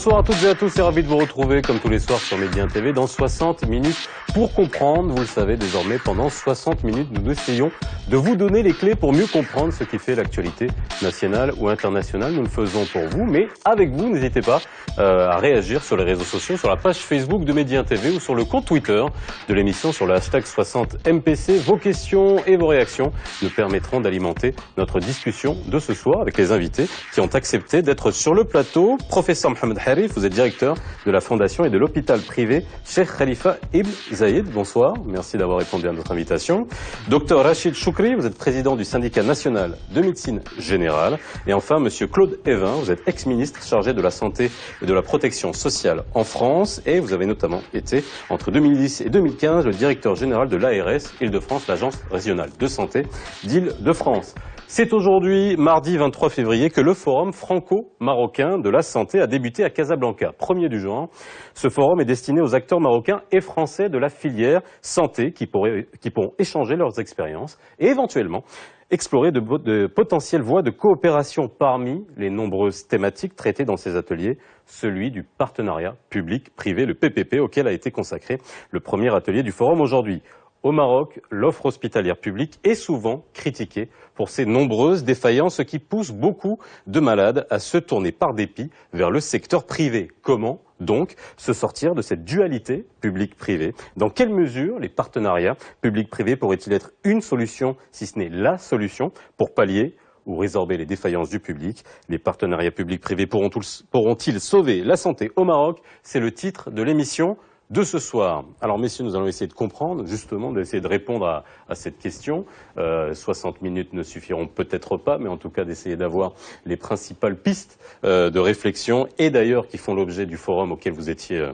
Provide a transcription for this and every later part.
Bonsoir à toutes et à tous, c'est ravi de vous retrouver comme tous les soirs sur Média TV dans 60 minutes pour comprendre. Vous le savez désormais, pendant 60 minutes, nous essayons de vous donner les clés pour mieux comprendre ce qui fait l'actualité nationale ou internationale. Nous le faisons pour vous, mais avec vous, n'hésitez pas à réagir sur les réseaux sociaux, sur la page Facebook de Média TV ou sur le compte Twitter de l'émission sur le hashtag 60MPC. Vos questions et vos réactions nous permettront d'alimenter notre discussion de ce soir avec les invités qui ont accepté d'être sur le plateau. Professeur Mohamed Harif, vous êtes directeur de la fondation et de l'hôpital privé Cheikh Khalifa Ibn Zayed. Bonsoir, merci d'avoir répondu à notre invitation. Docteur Rachid Choukri, vous êtes président du syndicat national de médecine générale. Et enfin, monsieur Claude Évin, vous êtes ex-ministre chargé de la santé et de la protection sociale en France. Et vous avez notamment été, entre 2010 et 2015, le directeur général de l'ARS Île-de-France, l'agence régionale de santé d'Île-de-France. C'est aujourd'hui, mardi 23 février, que le forum franco-marocain de la santé a débuté à Casablanca, 1er du juin. Ce forum est destiné aux acteurs marocains et français de la filière santé qui pourront échanger leurs expériences et éventuellement explorer de potentielles voies de coopération parmi les nombreuses thématiques traitées dans ces ateliers, celui du partenariat public-privé, le PPP, auquel a été consacré le premier atelier du forum aujourd'hui. Au Maroc, l'offre hospitalière publique est souvent critiquée pour ses nombreuses défaillances, ce qui pousse beaucoup de malades à se tourner par dépit vers le secteur privé. Comment donc se sortir de cette dualité public-privé? Dans quelle mesure les partenariats public-privés pourraient-ils être une solution, si ce n'est la solution, pour pallier ou résorber les défaillances du public? Les partenariats public-privés pourront-ils sauver la santé au Maroc? C'est le titre de l'émission de ce soir. Alors messieurs, nous allons essayer de comprendre, justement, d'essayer de répondre à cette question. 60 minutes ne suffiront peut-être pas, mais en tout cas d'essayer d'avoir les principales pistes de réflexion et d'ailleurs qui font l'objet du forum auquel vous étiez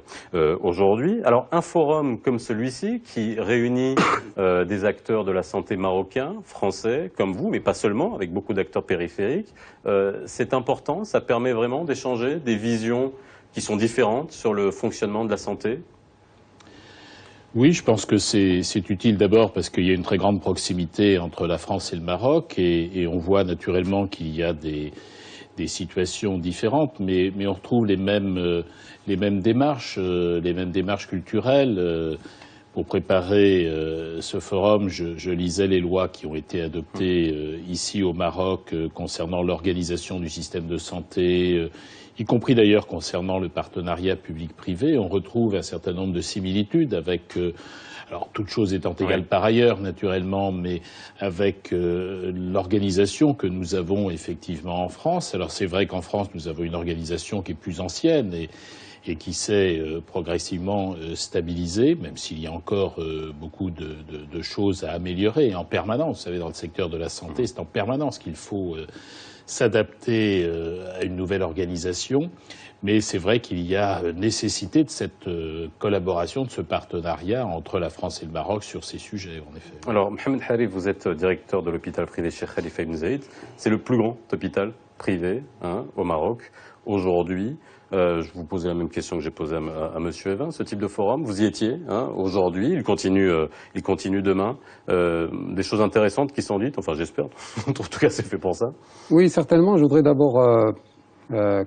aujourd'hui. Alors un forum comme celui-ci qui réunit des acteurs de la santé marocains, français, comme vous, mais pas seulement, avec beaucoup d'acteurs périphériques, c'est important, ça permet vraiment d'échanger des visions qui sont différentes sur le fonctionnement de la santé? Oui, je pense que c'est utile d'abord parce qu'il y a une très grande proximité entre la France et le Maroc et on voit naturellement qu'il y a des situations différentes, mais on retrouve les mêmes démarches culturelles. Pour préparer ce forum, je lisais les lois qui ont été adoptées ici au Maroc concernant l'organisation du système de santé, y compris d'ailleurs concernant le partenariat public-privé. On retrouve un certain nombre de similitudes avec, alors toutes choses étant égales par ailleurs naturellement, mais avec l'organisation que nous avons effectivement en France. Alors c'est vrai qu'en France nous avons une organisation qui est plus ancienne et qui s'est progressivement stabilisée, même s'il y a encore beaucoup de choses à améliorer en permanence. Vous savez, dans le secteur de la santé, c'est en permanence qu'il faut s'adapter à une nouvelle organisation, mais c'est vrai qu'il y a nécessité de cette collaboration, de ce partenariat entre la France et le Maroc sur ces sujets, en effet. Alors, Mohamed Harif, vous êtes directeur de l'hôpital privé Cheikh Khalifa Ibn Zayed. C'est le plus grand hôpital privé au Maroc aujourd'hui. Je vous posais la même question que j'ai posée à Monsieur Évin. Ce type de forum, vous y étiez aujourd'hui, il continue demain. Des choses intéressantes qui sont dites, enfin j'espère, en tout cas c'est fait pour ça. Oui, certainement. Je voudrais d'abord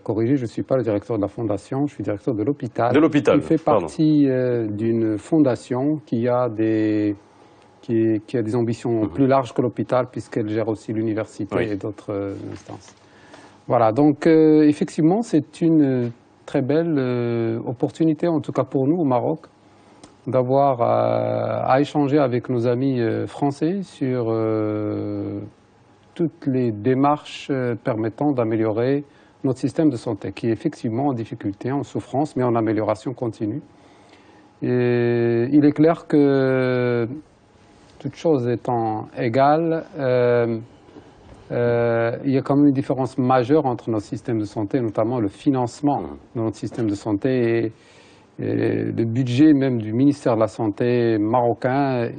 corriger, je ne suis pas le directeur de la fondation, je suis directeur de l'hôpital. De l'hôpital, qui fait partie d'une fondation qui a des ambitions plus larges que l'hôpital puisqu'elle gère aussi l'université et d'autres instances. Voilà, donc effectivement, c'est une très belle opportunité, en tout cas pour nous au Maroc, d'avoir à échanger avec nos amis français sur toutes les démarches permettant d'améliorer notre système de santé, qui est effectivement en difficulté, en souffrance, mais en amélioration continue. Et il est clair que, toutes choses étant égales, il y a quand même une différence majeure entre notre système de santé, notamment le financement de notre système de santé et le budget même du ministère de la Santé marocain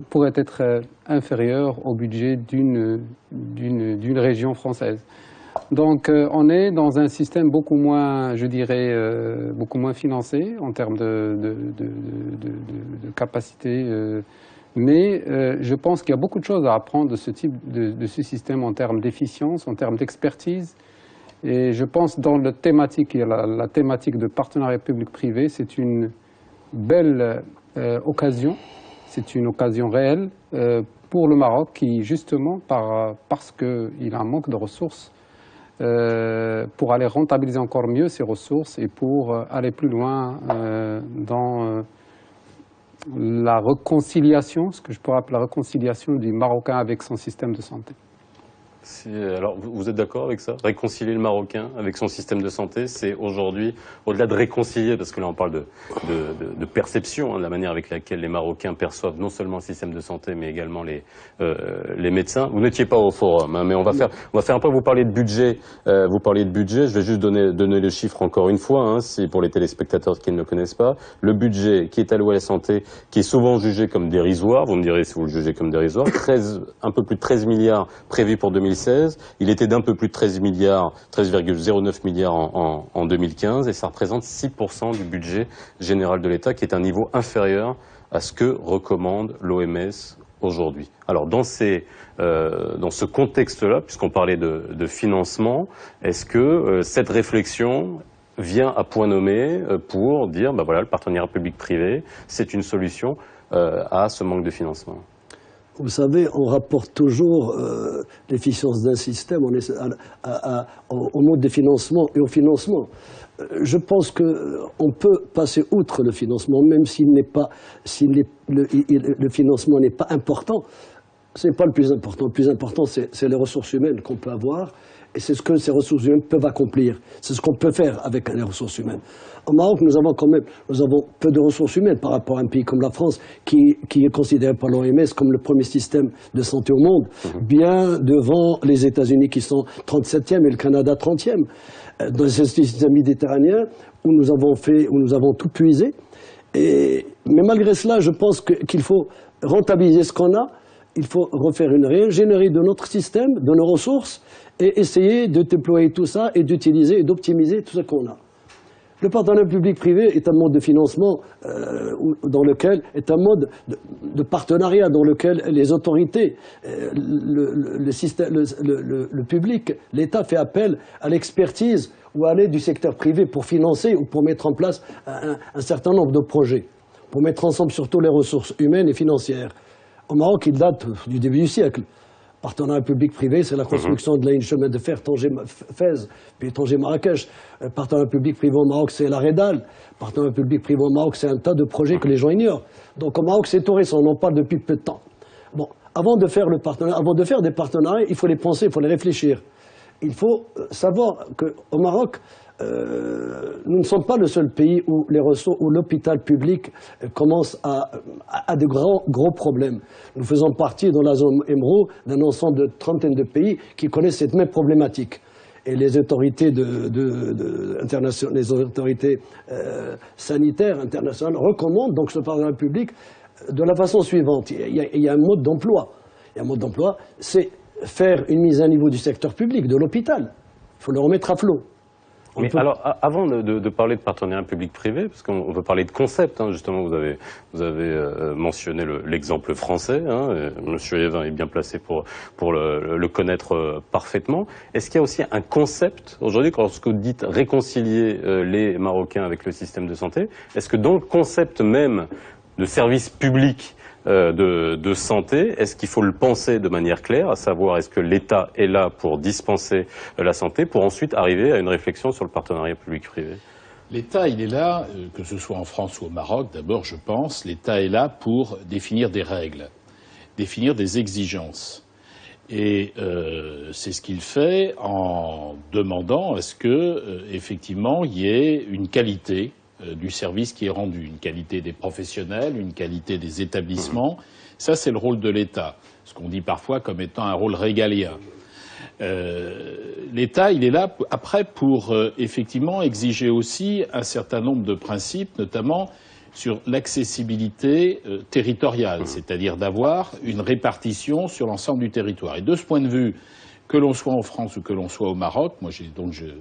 pourrait être inférieur au budget d'une région française. Donc on est dans un système beaucoup moins, je dirais, beaucoup moins financé en termes de capacité. Mais je pense qu'il y a beaucoup de choses à apprendre de ce type de ce système en termes d'efficience, en termes d'expertise Et je pense dans la thématique, la thématique de partenariat public-privé, c'est une belle occasion, c'est une occasion réelle pour le Maroc qui, justement, parce qu'il a un manque de ressources, pour aller rentabiliser encore mieux ses ressources et pour aller plus loin dans la réconciliation, ce que je pourrais appeler la réconciliation du Marocain avec son système de santé. Alors, vous êtes d'accord avec ça? Réconcilier le Marocain avec son système de santé, c'est aujourd'hui, au-delà de réconcilier, parce que là on parle de perception, hein, de la manière avec laquelle les Marocains perçoivent non seulement le système de santé, mais également les médecins. Vous n'étiez pas au forum, hein, mais on va faire un peu, vous parlez de budget, je vais juste donner le chiffre encore une fois, hein, c'est pour les téléspectateurs qui ne le connaissent pas. Le budget qui est alloué à la santé, qui est souvent jugé comme dérisoire, vous me direz si vous le jugez comme dérisoire, un peu plus de 13 milliards prévus pour 2016, il était d'un peu plus de 13,09 milliards en 2015, et ça représente 6% du budget général de l'État, qui est un niveau inférieur à ce que recommande l'OMS aujourd'hui. Alors dans ce contexte-là, puisqu'on parlait de financement, est-ce que cette réflexion vient à point nommé pour dire, ben voilà, le partenariat public-privé, c'est une solution à ce manque de financement? Vous savez, on rapporte toujours l'efficience d'un système au mode de financement et au financement. Je pense qu'on peut passer outre le financement, même le financement n'est pas important. Ce n'est pas le plus important. Le plus important, c'est les ressources humaines qu'on peut avoir. Et c'est ce que ces ressources humaines peuvent accomplir. C'est ce qu'on peut faire avec les ressources humaines. Au Maroc, nous avons peu de ressources humaines par rapport à un pays comme la France, qui est considéré par l'OMS comme le premier système de santé au monde, bien devant les États-Unis qui sont 37e et le Canada 30e. Dans ce système méditerranéen où nous avons tout puisé. Mais malgré cela, je pense qu'il faut rentabiliser ce qu'on a. Il faut refaire une réingénierie de notre système, de nos ressources, et essayer de déployer tout ça et d'utiliser et d'optimiser tout ce qu'on a. Le partenariat public-privé est un mode de financement est un mode de partenariat dans lequel les autorités, le public, l'État fait appel à l'expertise ou à l'aide du secteur privé pour financer ou pour mettre en place un certain nombre de projets, pour mettre ensemble surtout les ressources humaines et financières. Au Maroc, il date du début du siècle. Partenariat public-privé, c'est la construction de la ligne chemin de fer Tanger-Fès, puis Tanger-Marrakech. Partenariat public-privé au Maroc, c'est la Redal. Partenariat public-privé au Maroc, c'est un tas de projets que les gens ignorent. Donc au Maroc, c'est tout récent, on en parle depuis peu de temps. Bon, avant de faire des partenariats, il faut les penser, il faut les réfléchir. Il faut savoir qu'au Maroc, nous ne sommes pas le seul pays où l'hôpital public commence à de gros problèmes. Nous faisons partie, dans la zone EMRO, d'un ensemble de trentaine de pays qui connaissent cette même problématique. Et les autorités, sanitaires internationales recommandent donc ce partenariat public de la façon suivante. Il y a un mode d'emploi. C'est faire une mise à niveau du secteur public, de l'hôpital. Il faut le remettre à flot. Mais alors, avant de parler de partenariat public-privé, parce qu'on veut parler de concept, hein, justement, vous avez mentionné l'exemple français, hein, Monsieur Evin est bien placé pour le connaître parfaitement. Est-ce qu'il y a aussi un concept, aujourd'hui, lorsque vous dites réconcilier les Marocains avec le système de santé, est-ce que dans le concept même de service public de santé, est-ce qu'il faut le penser de manière claire, à savoir est-ce que l'État est là pour dispenser la santé, pour ensuite arriver à une réflexion sur le partenariat public-privé? L'État, il est là, que ce soit en France ou au Maroc, d'abord je pense, l'État est là pour définir des règles, définir des exigences. Et c'est ce qu'il fait en demandant à ce que, effectivement, il y ait une qualité du service qui est rendu, une qualité des professionnels, une qualité des établissements. Ça, c'est le rôle de l'État, ce qu'on dit parfois comme étant un rôle régalien. L'État, il est là après pour effectivement exiger aussi un certain nombre de principes, notamment sur l'accessibilité territoriale, c'est-à-dire d'avoir une répartition sur l'ensemble du territoire. Et de ce point de vue, que l'on soit en France ou que l'on soit au Maroc, moi je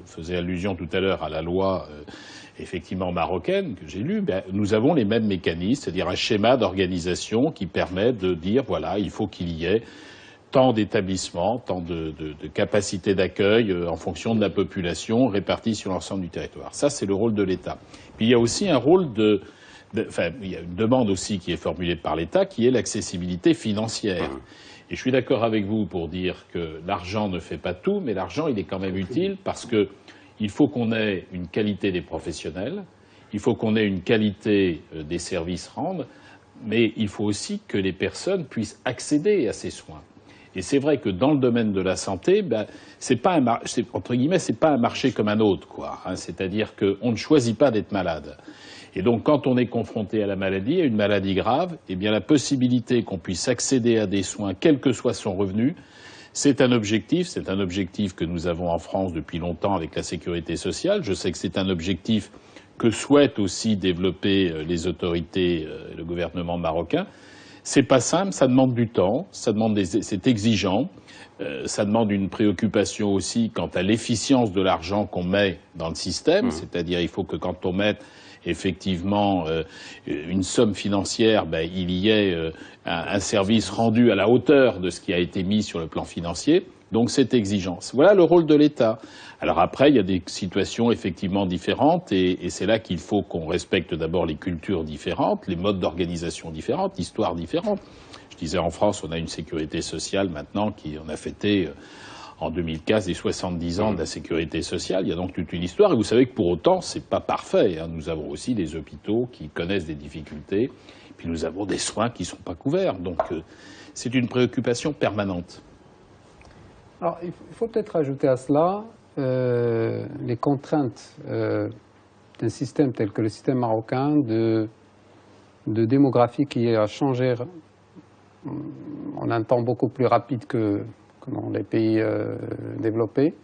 faisais allusion tout à l'heure à la loi effectivement marocaine que j'ai lue, nous avons les mêmes mécanismes, c'est-à-dire un schéma d'organisation qui permet de dire voilà, il faut qu'il y ait tant d'établissements, tant de capacités d'accueil en fonction de la population répartie sur l'ensemble du territoire. Ça, c'est le rôle de l'État. Puis il y a aussi un rôle enfin, il y a une demande aussi qui est formulée par l'État, qui est l'accessibilité financière. Et je suis d'accord avec vous pour dire que l'argent ne fait pas tout, mais l'argent, il est quand même utile parce que il faut qu'on ait une qualité des professionnels, il faut qu'on ait une qualité des services rendus, mais il faut aussi que les personnes puissent accéder à ces soins. Et c'est vrai que dans le domaine de la santé, c'est pas entre guillemets, c'est pas un marché comme un autre, quoi. Hein, c'est-à-dire qu'on ne choisit pas d'être malade. Et donc, quand on est confronté à la maladie, à une maladie grave, eh bien, la possibilité qu'on puisse accéder à des soins, quel que soit son revenu, c'est un objectif que nous avons en France depuis longtemps avec la sécurité sociale. Je sais que c'est un objectif que souhaitent aussi développer les autorités, le gouvernement marocain. C'est pas simple, ça demande du temps, c'est exigeant, ça demande une préoccupation aussi quant à l'efficience de l'argent qu'on met dans le système, c'est-à-dire il faut que quand on met effectivement une somme financière, il y ait un service rendu à la hauteur de ce qui a été mis sur le plan financier. Donc c'est exigence. Voilà le rôle de l'État. Alors après, il y a des situations effectivement différentes et c'est là qu'il faut qu'on respecte d'abord les cultures différentes, les modes d'organisation différentes, l'histoire différente. Je disais en France, on a une sécurité sociale maintenant qui en a fêté en 2015 les 70 ans de la sécurité sociale. Il y a donc toute une histoire et vous savez que pour autant, c'est pas parfait. Hein. Nous avons aussi des hôpitaux qui connaissent des difficultés et puis nous avons des soins qui ne sont pas couverts. Donc c'est une préoccupation permanente. Alors, il faut peut-être ajouter à cela les contraintes d'un système tel que le système marocain de démographie qui a changé en un temps beaucoup plus rapide que dans les pays développés,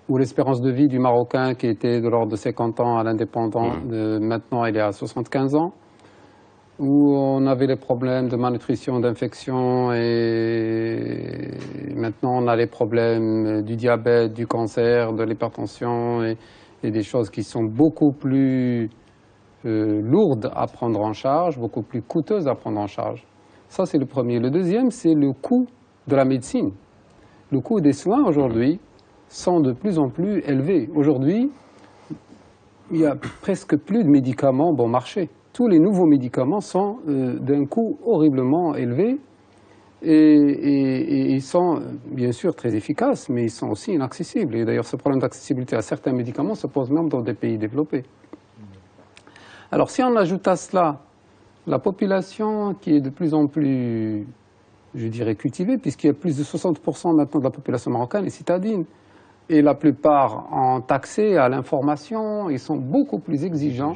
où l'espérance de vie du Marocain qui était de l'ordre de 50 ans à l'indépendance, maintenant elle est à 75 ans, où on avait les problèmes de malnutrition, d'infection et maintenant on a les problèmes du diabète, du cancer, de l'hypertension et des choses qui sont beaucoup plus lourdes à prendre en charge, beaucoup plus coûteuses à prendre en charge. Ça c'est le premier. Le deuxième, c'est le coût de la médecine. Le coût des soins aujourd'hui sont de plus en plus élevés. Aujourd'hui, il n'y a presque plus de médicaments bon marché. Tous les nouveaux médicaments sont d'un coût horriblement élevé et ils sont bien sûr très efficaces, mais ils sont aussi inaccessibles. Et d'ailleurs, ce problème d'accessibilité à certains médicaments se pose même dans des pays développés. Alors, si on ajoute à cela la population qui est de plus en plus, je dirais, cultivée, puisqu'il y a plus de 60% maintenant de la population marocaine est citadine, et la plupart ont accès à l'information, ils sont beaucoup plus exigeants.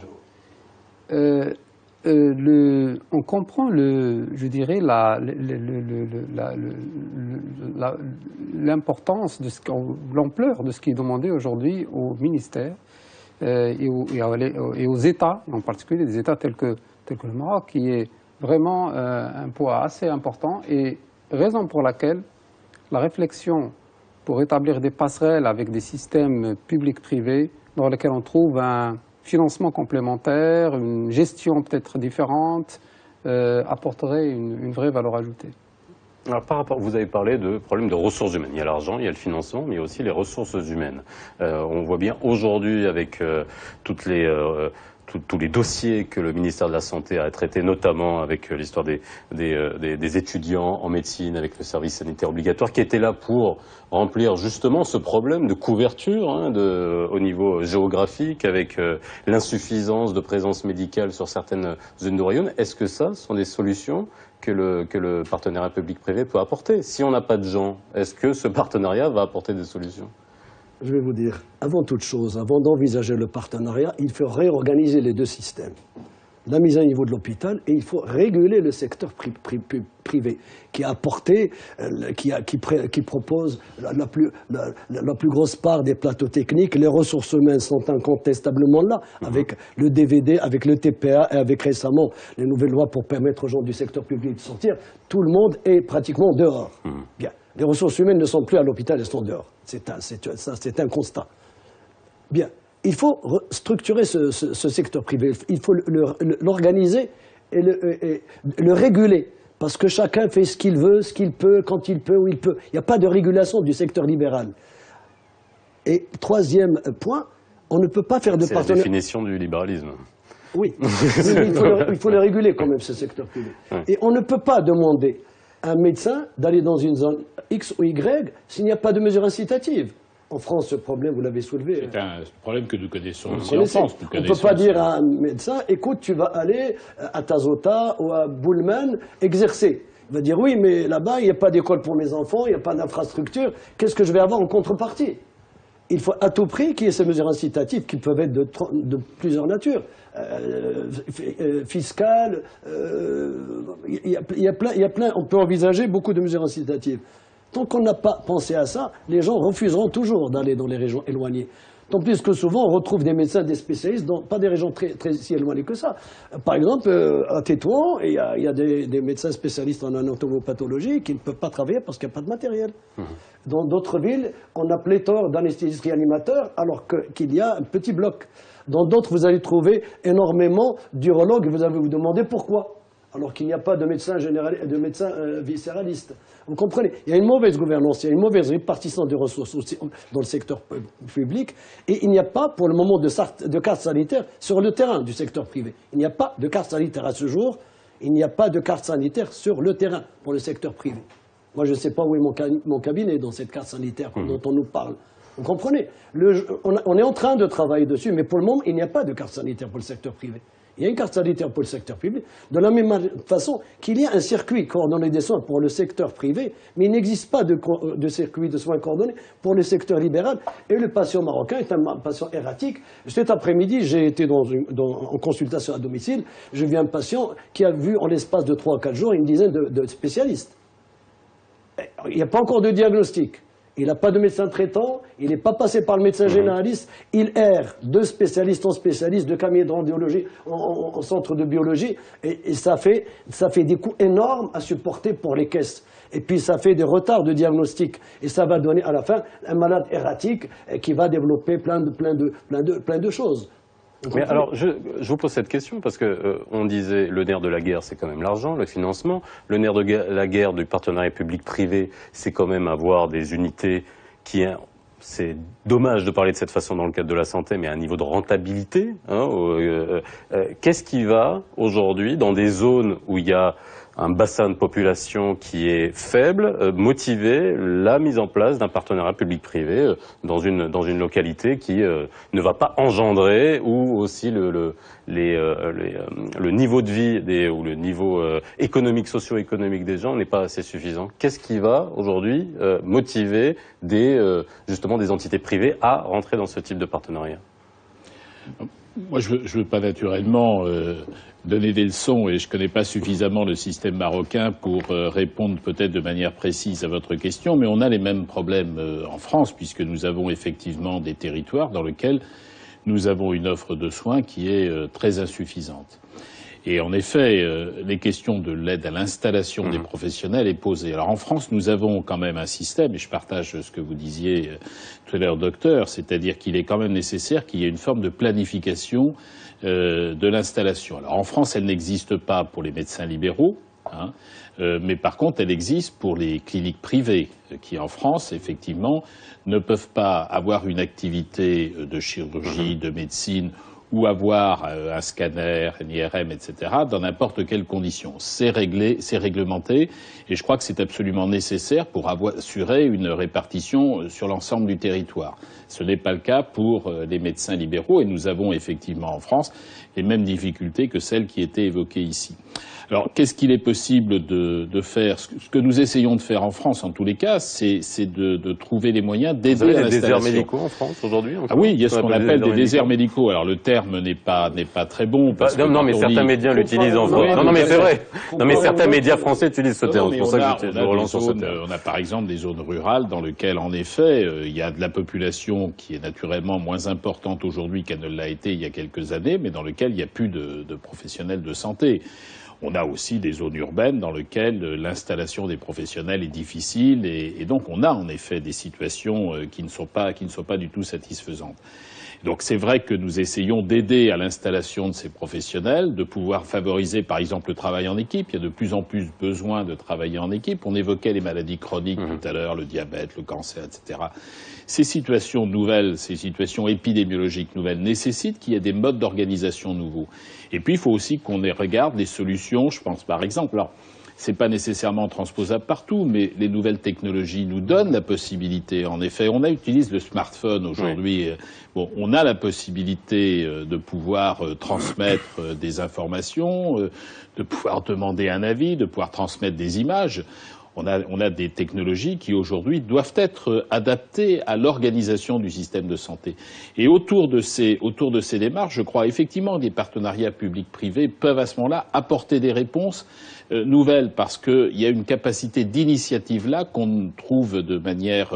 On comprend, je dirais, l'importance, l'ampleur de ce qui est demandé aujourd'hui au ministère et aux États, en particulier des États tels que le Maroc, qui est vraiment un poids assez important et raison pour laquelle la réflexion pour établir des passerelles avec des systèmes publics-privés dans lesquels on trouve un financement complémentaire, une gestion peut-être différente, apporterait une vraie valeur ajoutée. Alors, vous avez parlé de problème de ressources humaines. Il y a l'argent, il y a le financement, mais il y a aussi les ressources humaines. On voit bien aujourd'hui avec tous les dossiers que le ministère de la Santé a traités, notamment avec l'histoire des étudiants en médecine, avec le service sanitaire obligatoire, qui était là pour remplir justement ce problème de couverture au niveau géographique, avec l'insuffisance de présence médicale sur certaines zones du royaume. Est-ce que ça sont des solutions que le partenariat public-privé peut apporter? Si on n'a pas de gens, est-ce que ce partenariat va apporter des solutions? Je vais vous dire, avant toute chose, avant d'envisager le partenariat, il faut réorganiser les deux systèmes. La mise à niveau de l'hôpital et il faut réguler le secteur privé qui a apporté, qui propose la plus grosse part des plateaux techniques. Les ressources humaines sont incontestablement là, avec le DVD, avec le TPA et avec récemment les nouvelles lois pour permettre aux gens du secteur public de sortir. Tout le monde est pratiquement dehors. Bien. Les ressources humaines ne sont plus à l'hôpital, elles sont dehors. C'est un constat. Bien. Il faut structurer ce secteur privé, il faut l'organiser et le réguler Parce que chacun fait ce qu'il veut, ce qu'il peut, quand il peut, où il peut. Il n'y a pas de régulation du secteur libéral. Et troisième point, on ne peut pas faire de C'est la partenariat. définition du libéralisme. Oui, mais il faut le réguler quand même, ce secteur privé. Ouais. Et on ne peut pas demander à un médecin d'aller dans une zone X ou Y s'il n'y a pas de mesures incitatives. En France, ce problème, vous l'avez soulevé. C'est un problème que nous connaissons Vous aussi en connaissez. France. On ne peut pas dire à un médecin, écoute, tu vas aller à Tazota ou à Bullman exercer. Il va dire, oui, mais là-bas, il n'y a pas d'école pour mes enfants, il n'y a pas d'infrastructure. Qu'est-ce que je vais avoir en contrepartie? Il faut à tout prix qu'il y ait ces mesures incitatives qui peuvent être de plusieurs natures. Fiscales, il y a plein, on peut envisager beaucoup de mesures incitatives. Tant qu'on n'a pas pensé à ça, les gens refuseront toujours d'aller dans les régions éloignées. Tant plus que souvent, on retrouve des médecins, des spécialistes, dans pas des régions très si éloignées que ça. Par exemple, à Tétouan, il y a des médecins spécialistes en anatomopathologie qui ne peuvent pas travailler parce qu'il n'y a pas de matériel. Dans d'autres villes, on a pléthore d'anesthésistes réanimateurs alors qu'il y a un petit bloc. Dans d'autres, vous allez trouver énormément d'urologues et vous allez vous demander pourquoi, alors qu'il n'y a pas de médecins viscéralistes. Vous comprenez? Il y a une mauvaise gouvernance, il y a une mauvaise répartition des ressources aussi dans le secteur public, et il n'y a pas pour le moment de carte sanitaire sur le terrain du secteur privé. Il n'y a pas de carte sanitaire à ce jour, il n'y a pas de carte sanitaire sur le terrain pour le secteur privé. Moi, je ne sais pas où est mon cabinet dans cette carte sanitaire dont on nous parle. Vous comprenez? On est en train de travailler dessus, mais pour le moment, il n'y a pas de carte sanitaire pour le secteur privé. Il y a une carte sanitaire pour le secteur public, de la même façon qu'il y a un circuit coordonné des soins pour le secteur privé, mais il n'existe pas de circuit de soins coordonnés pour le secteur libéral. Et le patient marocain est un patient erratique. Cet après-midi, j'ai été en consultation à domicile. J'ai vu un patient qui a vu en l'espace de 3 à 4 jours une dizaine de spécialistes. Il n'y a pas encore de diagnostic. Il n'a pas de médecin traitant, il n'est pas passé par le médecin généraliste, il erre de spécialiste en spécialiste, de cabinet de radiologie en centre de biologie, et ça fait des coûts énormes à supporter pour les caisses. Et puis ça fait des retards de diagnostic, et ça va donner à la fin un malade erratique qui va développer plein de choses. Mais alors, je vous pose cette question parce que on disait le nerf de la guerre, c'est quand même l'argent, le financement. Le nerf de la guerre du partenariat public-privé, c'est quand même avoir des unités qui, c'est dommage de parler de cette façon dans le cadre de la santé, mais à un niveau de rentabilité. Qu'est-ce qui va aujourd'hui dans des zones où il y a un bassin de population qui est faible, motiver la mise en place d'un partenariat public-privé dans une localité qui ne va pas engendrer ou aussi le niveau de vie ou le niveau économique, socio-économique des gens n'est pas assez suffisant. Qu'est-ce qui va aujourd'hui motiver justement des entités privées à rentrer dans ce type de partenariat? Moi, je veux pas naturellement donner des leçons et je connais pas suffisamment le système marocain pour répondre peut-être de manière précise à votre question, mais on a les mêmes problèmes en France puisque nous avons effectivement des territoires dans lesquels nous avons une offre de soins qui est très insuffisante. Et en effet, les questions de l'aide à l'installation des professionnels est posée. Alors en France, nous avons quand même un système, et je partage ce que vous disiez tout à l'heure, docteur, c'est-à-dire qu'il est quand même nécessaire qu'il y ait une forme de planification de l'installation. Alors en France, elle n'existe pas pour les médecins libéraux, mais par contre, elle existe pour les cliniques privées, qui en France, effectivement, ne peuvent pas avoir une activité de chirurgie, de médecine, ou avoir un scanner, un IRM, etc., dans n'importe quelle condition. C'est réglé, c'est réglementé, et je crois que c'est absolument nécessaire pour assurer une répartition sur l'ensemble du territoire. Ce n'est pas le cas pour les médecins libéraux, et nous avons effectivement en France les mêmes difficultés que celles qui étaient évoquées ici. Alors, qu'est-ce qu'il est possible de faire? Ce que nous essayons de faire en France, en tous les cas, c'est de trouver les moyens d'aider à l'installation. Vous avez des déserts médicaux en France aujourd'hui? Ah oui, il y a ce qu'on appelle des déserts médicaux. Alors, le terme n'est pas très bon. Parce que non, mais certains médias l'utilisent en France. Non, mais c'est vrai. Non, mais certains médias français utilisent ce terme. C'est pour ça que je relance sur ce terme. On a par exemple des zones rurales dans lesquelles, en effet, il y a de la population qui est naturellement moins importante aujourd'hui qu'elle ne l'a été il y a quelques années, mais dans lesquelles il n'y a plus de professionnels de santé. On a aussi des zones urbaines dans lesquelles l'installation des professionnels est difficile et donc on a en effet des situations qui ne sont pas du tout satisfaisantes. Donc c'est vrai que nous essayons d'aider à l'installation de ces professionnels, de pouvoir favoriser par exemple le travail en équipe. Il y a de plus en plus besoin de travailler en équipe. On évoquait les maladies chroniques tout à l'heure, le diabète, le cancer, etc. Ces situations nouvelles, ces situations épidémiologiques nouvelles nécessitent qu'il y ait des modes d'organisation nouveaux. Et puis il faut aussi qu'on regarde les solutions, je pense par exemple, alors c'est pas nécessairement transposable partout, mais les nouvelles technologies nous donnent la possibilité. En effet, on utilise le smartphone aujourd'hui. Oui. Bon, on a la possibilité de pouvoir transmettre des informations, de pouvoir demander un avis, de pouvoir transmettre des images. On a des technologies qui aujourd'hui doivent être adaptées à l'organisation du système de santé. Et autour de ces démarches, je crois effectivement que des partenariats publics-privés peuvent à ce moment-là apporter des réponses nouvelles, parce qu'il y a une capacité d'initiative là qu'on trouve de manière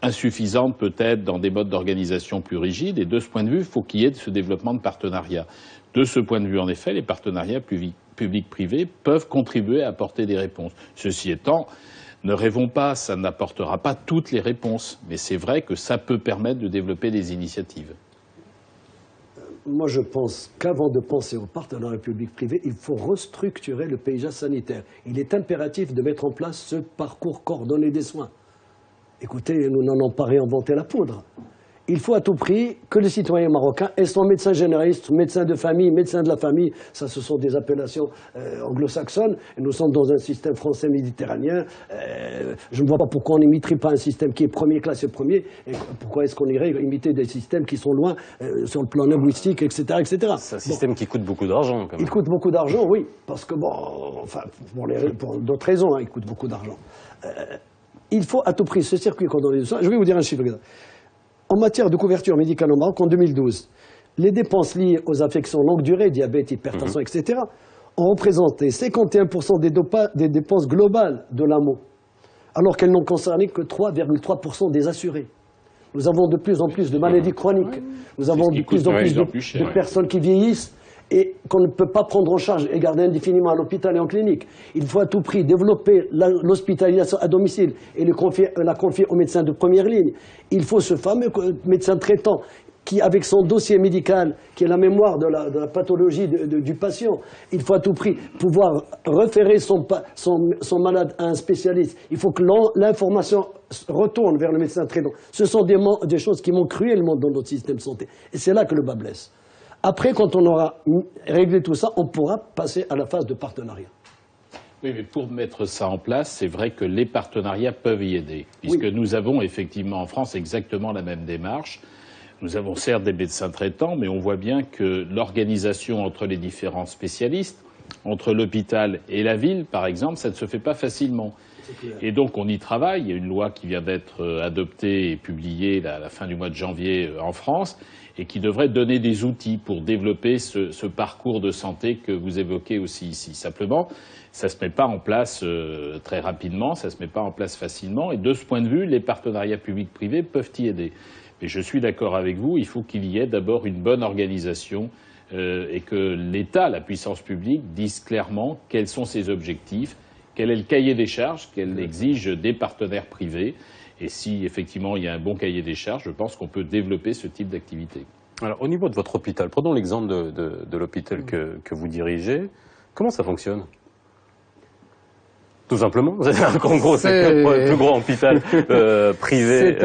insuffisante peut-être dans des modes d'organisation plus rigides. Et de ce point de vue, il faut qu'il y ait ce développement de partenariats. De ce point de vue, en effet, les partenariats publics-privés peuvent contribuer à apporter des réponses. Ceci étant, ne rêvons pas, ça n'apportera pas toutes les réponses, mais c'est vrai que ça peut permettre de développer des initiatives. Moi, je pense qu'avant de penser aux partenariats publics-privés, il faut restructurer le paysage sanitaire. Il est impératif de mettre en place ce parcours coordonné des soins. Écoutez, nous n'en avons pas réinventé la poudre. Il faut à tout prix que le citoyen marocain ait son médecin généraliste, médecin de famille, médecin de la famille. Ça, ce sont des appellations anglo-saxonnes. Nous sommes dans un système français méditerranéen. Je ne vois pas pourquoi on n'imiterait pas un système qui est premier classe et premier. Et pourquoi est-ce qu'on irait imiter des systèmes qui sont loin sur le plan linguistique, etc., etc. C'est un système qui coûte beaucoup d'argent, quand même. Il coûte beaucoup d'argent, oui. Parce que, bon, enfin, pour d'autres raisons, hein, il coûte beaucoup d'argent. Il faut à tout prix ce circuit coordonné de soins. Je vais vous dire un chiffre. En matière de couverture médicale au Maroc, en 2012, les dépenses liées aux affections longue durée, diabète, hypertension, etc., ont représenté 51% des dépenses globales de l'AMO, alors qu'elles n'ont concerné que 3,3% des assurés. Nous avons de plus en plus de maladies chroniques, nous avons de plus en plus de personnes qui vieillissent et qu'on ne peut pas prendre en charge et garder indéfiniment à l'hôpital et en clinique. Il faut à tout prix développer l'hospitalisation à domicile et la confier aux médecins de première ligne. Il faut ce fameux médecin traitant qui, avec son dossier médical, qui est la mémoire de la pathologie du patient, il faut à tout prix pouvoir référer son malade à un spécialiste. Il faut que l'information retourne vers le médecin traitant. Ce sont des choses qui manquent cruellement dans notre système de santé. Et c'est là que le bas blesse. Après, quand on aura réglé tout ça, on pourra passer à la phase de partenariat. Oui, mais pour mettre ça en place, c'est vrai que les partenariats peuvent y aider, puisque nous avons effectivement en France exactement la même démarche. Nous avons certes des médecins traitants, mais on voit bien que l'organisation entre les différents spécialistes, entre l'hôpital et la ville, par exemple, ça ne se fait pas facilement. Et donc on y travaille. Il y a une loi qui vient d'être adoptée et publiée à la fin du mois de janvier en France, et qui devrait donner des outils pour développer ce parcours de santé que vous évoquez aussi ici. Simplement, ça ne se met pas en place très rapidement, ça ne se met pas en place facilement, et de ce point de vue, les partenariats publics-privés peuvent y aider. Mais je suis d'accord avec vous, il faut qu'il y ait d'abord une bonne organisation et que l'État, la puissance publique, dise clairement quels sont ses objectifs, quel est le cahier des charges qu'elle exige des partenaires privés. Et si effectivement il y a un bon cahier des charges, je pense qu'on peut développer ce type d'activité. Alors au niveau de votre hôpital, prenons l'exemple de l'hôpital que vous dirigez, comment ça fonctionne ? Tout simplement, en gros c'est le plus grand hôpital privé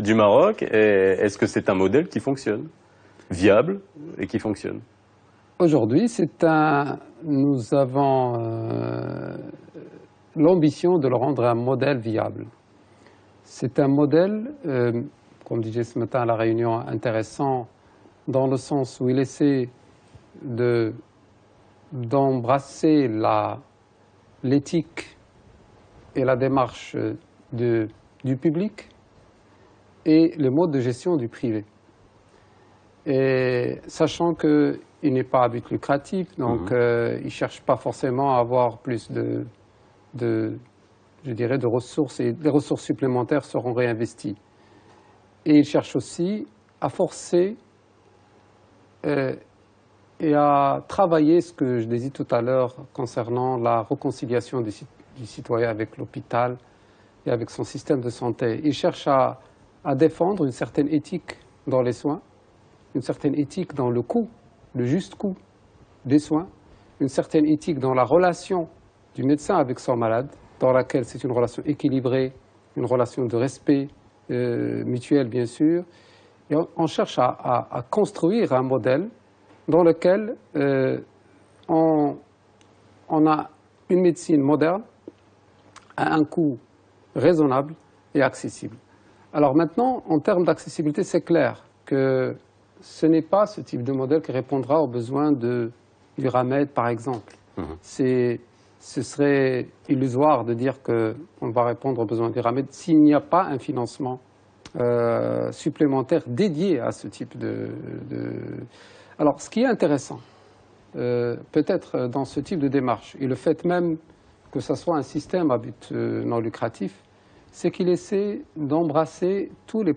du Maroc. Est-ce que c'est un modèle qui fonctionne, viable et qui fonctionne ? Aujourd'hui, nous avons l'ambition de le rendre un modèle viable. C'est un modèle, comme disait ce matin à la réunion, intéressant dans le sens où il essaie d'embrasser l'éthique et la démarche du public et le mode de gestion du privé. Et sachant qu'il n'est pas à but lucratif, donc il ne cherche pas forcément à avoir plus de ressources, et les ressources supplémentaires seront réinvesties. Et il cherche aussi à forcer et à travailler ce que je disais tout à l'heure concernant la réconciliation du citoyen avec l'hôpital et avec son système de santé. Il cherche à défendre une certaine éthique dans les soins une certaine éthique dans le coût, le juste coût des soins, une certaine éthique dans la relation du médecin avec son malade, dans laquelle c'est une relation équilibrée, une relation de respect mutuel bien sûr. Et on cherche à construire un modèle dans lequel on a une médecine moderne à un coût raisonnable et accessible. Alors maintenant, en termes d'accessibilité, c'est clair que ce n'est pas ce type de modèle qui répondra aux besoins du RAMED, par exemple. Ce serait illusoire de dire qu'on va répondre aux besoins du RAMED s'il n'y a pas un financement supplémentaire dédié à ce type Alors, ce qui est intéressant, peut-être dans ce type de démarche, et le fait même que ce soit un système à but non lucratif, c'est qu'il essaie d'embrasser toutes les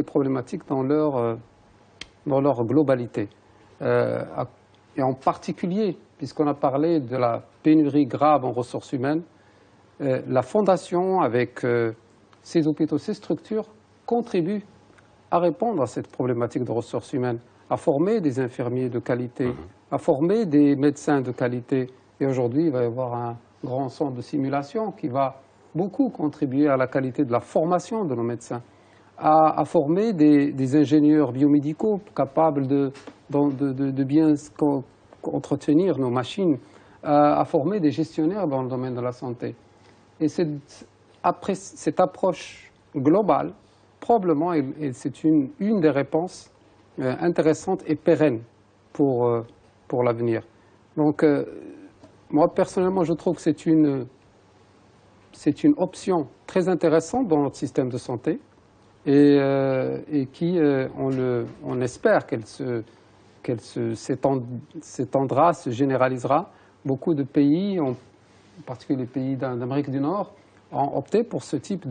problématiques dans leur globalité. Et en particulier, puisqu'on a parlé de la pénurie grave en ressources humaines, la Fondation, avec ses hôpitaux, ses structures, contribue à répondre à cette problématique de ressources humaines, à former des infirmiers de qualité, à former des médecins de qualité. Et aujourd'hui, il va y avoir un grand centre de simulation qui va beaucoup contribuer à la qualité de la formation de nos médecins, à former des ingénieurs biomédicaux capables de bien entretenir nos machines, à former des gestionnaires dans le domaine de la santé. Et après cette approche globale, probablement, c'est une des réponses intéressantes et pérennes pour l'avenir. Donc, moi, personnellement, je trouve que c'est une option très intéressante dans notre système de santé et qui, on espère qu'elle s'étendra, se généralisera. Beaucoup de pays, en particulier les pays d'Amérique du Nord, ont opté pour ce type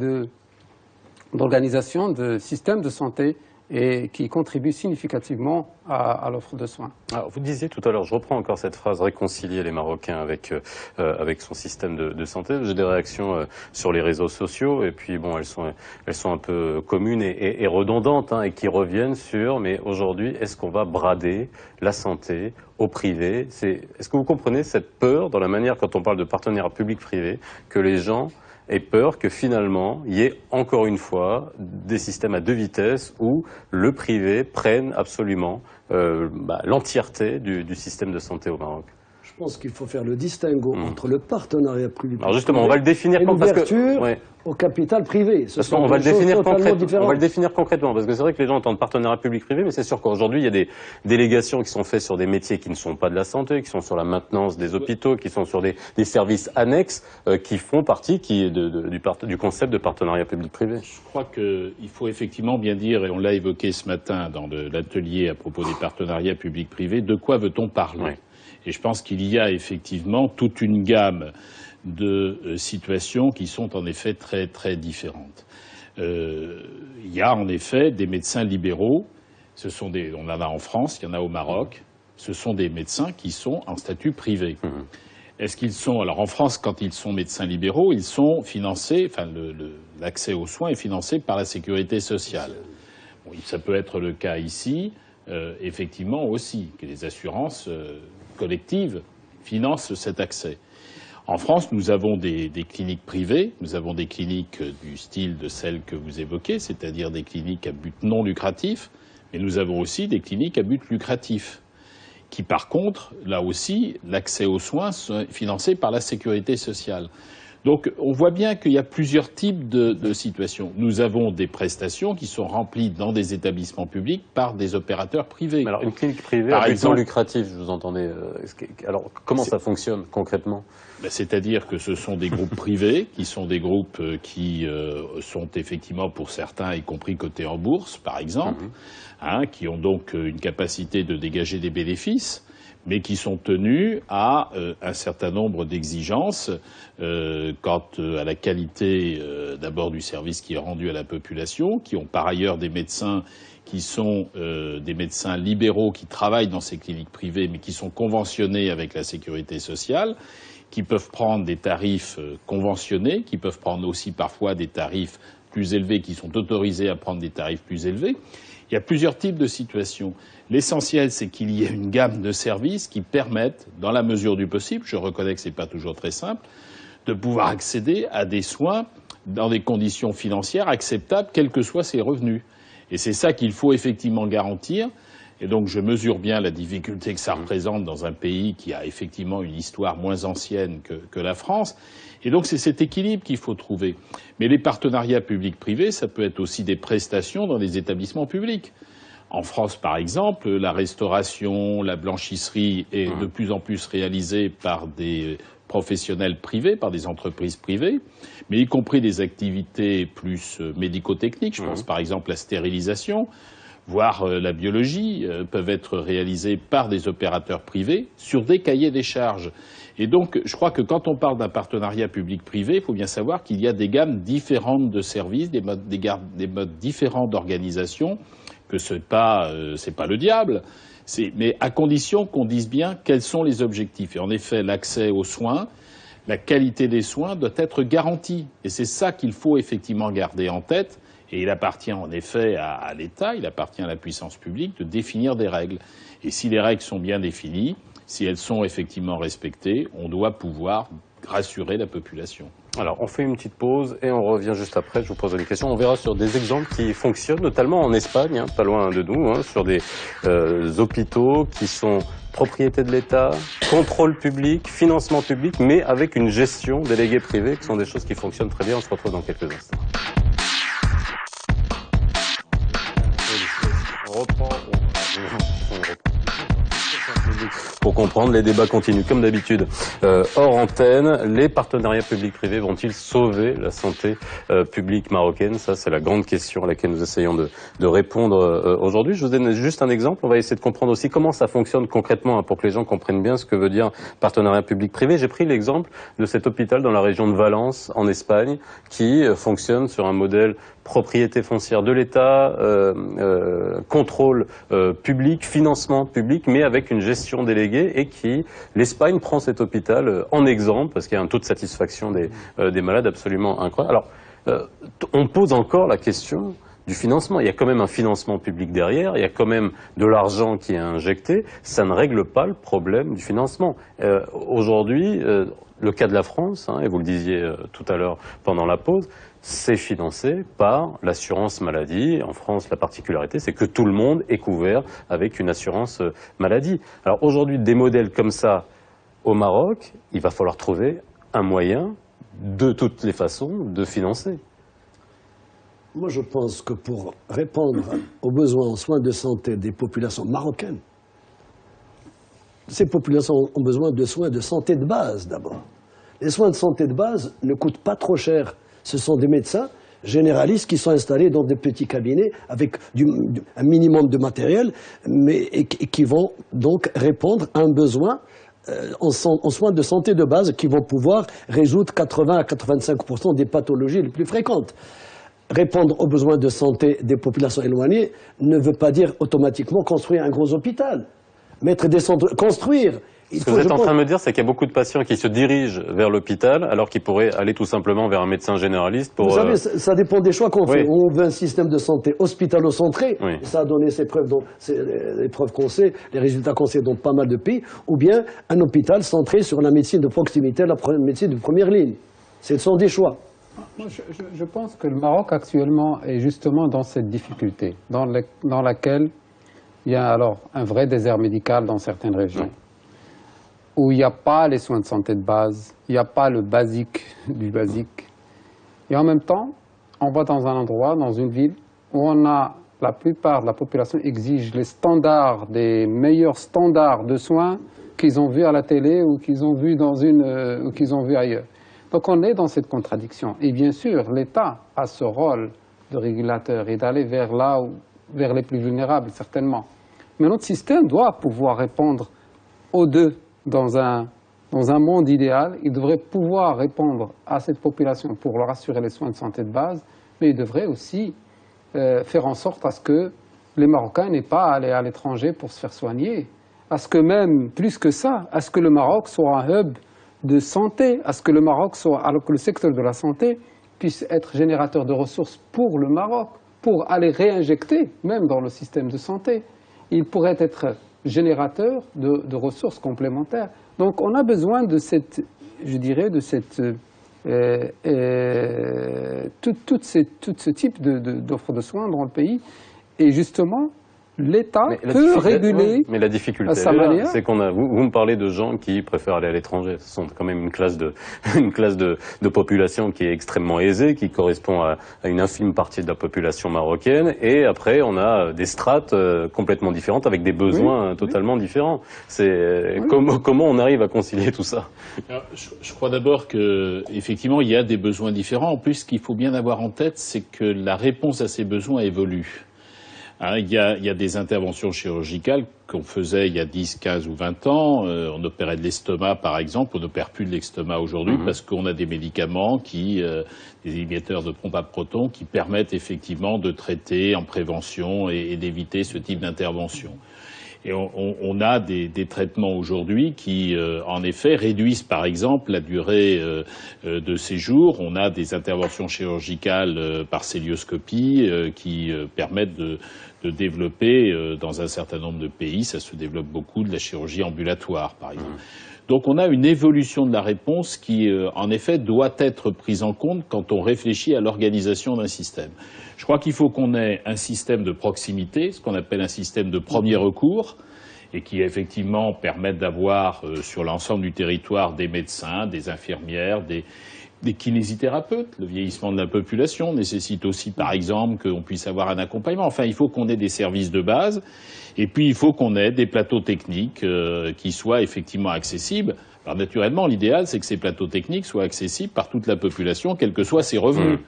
d'organisation de système de santé et qui contribue significativement à l'offre de soins. Alors, vous disiez tout à l'heure, je reprends encore cette phrase, réconcilier les Marocains avec son système de santé. J'ai des réactions sur les réseaux sociaux et puis bon, elles sont un peu communes et redondantes et qui reviennent sur, mais aujourd'hui, est-ce qu'on va brader la santé au privé? Est-ce que vous comprenez cette peur dans la manière, quand on parle de partenariat public-privé, que les gens aient peur que finalement, il y ait encore une fois des systèmes à deux vitesses où le privé prenne absolument l'entièreté du système de santé au Maroc? Je pense qu'il faut faire le distinguo entre le partenariat public Alors justement, on va le définir et l'ouverture au capital privé. On va le définir concrètement, parce que c'est vrai que les gens entendent partenariat public-privé, mais c'est sûr qu'aujourd'hui, il y a des délégations qui sont faites sur des métiers qui ne sont pas de la santé, qui sont sur la maintenance des hôpitaux, qui sont sur des services annexes, qui font partie du concept de partenariat public-privé. Je crois qu'il faut effectivement bien dire, et on l'a évoqué ce matin dans l'atelier à propos des partenariats public-privé, de quoi veut-on parler ? Et je pense qu'il y a effectivement toute une gamme de situations qui sont en effet très très différentes. Il y a en effet des médecins libéraux, on en a en France, il y en a au Maroc, ce sont des médecins qui sont en statut privé. Est-ce qu'ils sont, alors en France, quand ils sont médecins libéraux, ils sont financés, enfin l'accès aux soins est financé par la sécurité sociale. Bon, ça peut être le cas ici, effectivement aussi, que les assurances collectives financent cet accès. En France, nous avons des cliniques privées, nous avons des cliniques du style de celles que vous évoquez, c'est-à-dire des cliniques à but non lucratif, mais nous avons aussi des cliniques à but lucratif, qui par contre, là aussi, l'accès aux soins sont financés par la sécurité sociale. Donc on voit bien qu'il y a plusieurs types de situations. Nous avons des prestations qui sont remplies dans des établissements publics par des opérateurs privés. Alors une clinique privée à but non lucratif, je vous entendais. Alors comment ça fonctionne concrètement ? C'est-à-dire que ce sont des groupes privés, qui sont des groupes qui sont effectivement pour certains, y compris cotés en bourse par exemple, qui ont donc une capacité de dégager des bénéfices, mais qui sont tenus à un certain nombre d'exigences quant à la qualité d'abord du service qui est rendu à la population, qui ont par ailleurs des médecins qui sont des médecins libéraux qui travaillent dans ces cliniques privées, mais qui sont conventionnés avec la sécurité sociale, qui peuvent prendre des tarifs conventionnés, qui peuvent prendre aussi parfois des tarifs plus élevés, qui sont autorisés à prendre des tarifs plus élevés. Il y a plusieurs types de situations. L'essentiel, c'est qu'il y ait une gamme de services qui permettent, dans la mesure du possible, je reconnais que ce n'est pas toujours très simple, de pouvoir accéder à des soins dans des conditions financières acceptables, quels que soient ses revenus. Et c'est ça qu'il faut effectivement garantir. Et donc je mesure bien la difficulté que ça représente dans un pays qui a effectivement une histoire moins ancienne que la France. Et donc c'est cet équilibre qu'il faut trouver. Mais les partenariats publics-privés, ça peut être aussi des prestations dans des établissements publics. En France, par exemple, la restauration, la blanchisserie est de plus en plus réalisée par des professionnels privés, par des entreprises privées, mais y compris des activités plus médico-techniques. Je pense par exemple à la stérilisation, voire la biologie, peuvent être réalisées par des opérateurs privés sur des cahiers des charges. Et donc, je crois que quand on parle d'un partenariat public-privé, il faut bien savoir qu'il y a des gammes différentes de services, des modes différents d'organisation, que c'est pas le diable, mais à condition qu'on dise bien quels sont les objectifs. Et en effet, l'accès aux soins, la qualité des soins doit être garantie. Et c'est ça qu'il faut effectivement garder en tête. Et il appartient en effet à l'État, il appartient à la puissance publique de définir des règles. Et si les règles sont bien définies, si elles sont effectivement respectées, on doit pouvoir rassurer la population. Alors, on fait une petite pause et on revient juste après. Je vous pose une question. On verra sur des exemples qui fonctionnent, notamment en Espagne, pas loin de nous, sur des hôpitaux qui sont propriété de l'État, contrôle public, financement public, mais avec une gestion déléguée privée, qui sont des choses qui fonctionnent très bien. On se retrouve dans quelques instants. On reprend. Pour comprendre, les débats continuent comme d'habitude. Hors antenne, les partenariats publics-privés vont-ils sauver la santé publique marocaine? Ça, c'est la grande question à laquelle nous essayons de répondre aujourd'hui. Je vous donne juste un exemple. On va essayer de comprendre aussi comment ça fonctionne concrètement pour que les gens comprennent bien ce que veut dire partenariat public-privé. J'ai pris l'exemple de cet hôpital dans la région de Valence, en Espagne, qui fonctionne sur un modèle propriété foncière de l'État, contrôle public, financement public, mais avec une gestion déléguée et qui, l'Espagne prend cet hôpital en exemple parce qu'il y a un taux de satisfaction des malades absolument incroyable. Alors, on pose encore la question du financement. Il y a quand même un financement public derrière, il y a quand même de l'argent qui est injecté. Ça ne règle pas le problème du financement. Aujourd'hui, le cas de la France, et vous le disiez tout à l'heure pendant la pause, c'est financé par l'assurance maladie. En France, la particularité, c'est que tout le monde est couvert avec une assurance maladie. Alors aujourd'hui, des modèles comme ça au Maroc, il va falloir trouver un moyen, de toutes les façons, de financer. Moi, je pense que pour répondre aux besoins en soins de santé des populations marocaines, ces populations ont besoin de soins de santé de base d'abord. Les soins de santé de base ne coûtent pas trop cher. Ce sont des médecins généralistes qui sont installés dans des petits cabinets avec un minimum de matériel, et qui vont donc répondre à un besoin en soins de santé de base qui vont pouvoir résoudre 80 à 85% des pathologies les plus fréquentes. Répondre aux besoins de santé des populations éloignées ne veut pas dire automatiquement construire un gros hôpital. Mettre des centres, construire. Ce que vous êtes en train de me dire, c'est qu'il y a beaucoup de patients qui se dirigent vers l'hôpital alors qu'ils pourraient aller tout simplement vers un médecin généraliste pour... Vous savez, ça dépend des choix qu'on fait. On veut un système de santé hospitalo-centré, ça a donné ses preuves, les preuves qu'on sait, les résultats qu'on sait dans pas mal de pays, ou bien un hôpital centré sur la médecine de proximité, la médecine de première ligne. Ce sont des choix. Moi, je pense que le Maroc actuellement est justement dans cette difficulté, dans laquelle il y a alors un vrai désert médical dans certaines régions. Où il n'y a pas les soins de santé de base, il n'y a pas le basique du basique. Et en même temps, on va dans un endroit, dans une ville, où la plupart de la population exige les standards, des meilleurs standards de soins qu'ils ont vus à la télé ou qu'ils ont vus ou qu'ils ont vus ailleurs. Donc on est dans cette contradiction. Et bien sûr, l'État a ce rôle de régulateur et d'aller vers vers les plus vulnérables, certainement. Mais notre système doit pouvoir répondre aux deux. Dans un monde idéal, il devrait pouvoir répondre à cette population pour leur assurer les soins de santé de base, mais il devrait aussi faire en sorte à ce que les Marocains n'aient pas à aller à l'étranger pour se faire soigner, à ce que même, plus que ça, à ce que le Maroc soit un hub de santé, à ce que le Maroc soit, alors que le secteur de la santé puisse être générateur de ressources pour le Maroc, pour aller réinjecter, même dans le système de santé. Il pourrait être générateur de ressources complémentaires. Donc on a besoin de cette, je dirais, de cette, tout ce type d'offres de soins dans le pays. Et justement, l'État peut réguler mais la difficulté, à sa manière. C'est qu'on a, vous me parlez de gens qui préfèrent aller à l'étranger. Ce sont quand même une classe de population qui est extrêmement aisée, qui correspond à une infime partie de la population marocaine. Et après, on a des strates complètement différentes avec des besoins totalement différents. Comment on arrive à concilier tout ça? Alors, je crois d'abord que effectivement, il y a des besoins différents. En plus, ce qu'il faut bien avoir en tête, c'est que la réponse à ces besoins évolue. Il y a des interventions chirurgicales qu'on faisait il y a 10, 15 ou 20 ans. On opérait de l'estomac, par exemple. On n'opère plus de l'estomac aujourd'hui parce qu'on a des médicaments des inhibiteurs de pompe à protons qui permettent effectivement de traiter en prévention et d'éviter ce type d'intervention. Et on a des traitements aujourd'hui qui, en effet, réduisent, par exemple, la durée de séjour. On a des interventions chirurgicales par cœlioscopie qui permettent de développer dans un certain nombre de pays, ça se développe beaucoup, de la chirurgie ambulatoire, par exemple. Donc on a une évolution de la réponse qui, en effet, doit être prise en compte quand on réfléchit à l'organisation d'un système. Je crois qu'il faut qu'on ait un système de proximité, ce qu'on appelle un système de premier recours, et qui effectivement permette d'avoir sur l'ensemble du territoire des médecins, des infirmières, des kinésithérapeutes. Le vieillissement de la population nécessite aussi, par exemple, qu'on puisse avoir un accompagnement. Enfin, il faut qu'on ait des services de base. Et puis, il faut qu'on ait des plateaux techniques qui soient effectivement accessibles. Alors, naturellement, l'idéal, c'est que ces plateaux techniques soient accessibles par toute la population, quels que soient ses revenus.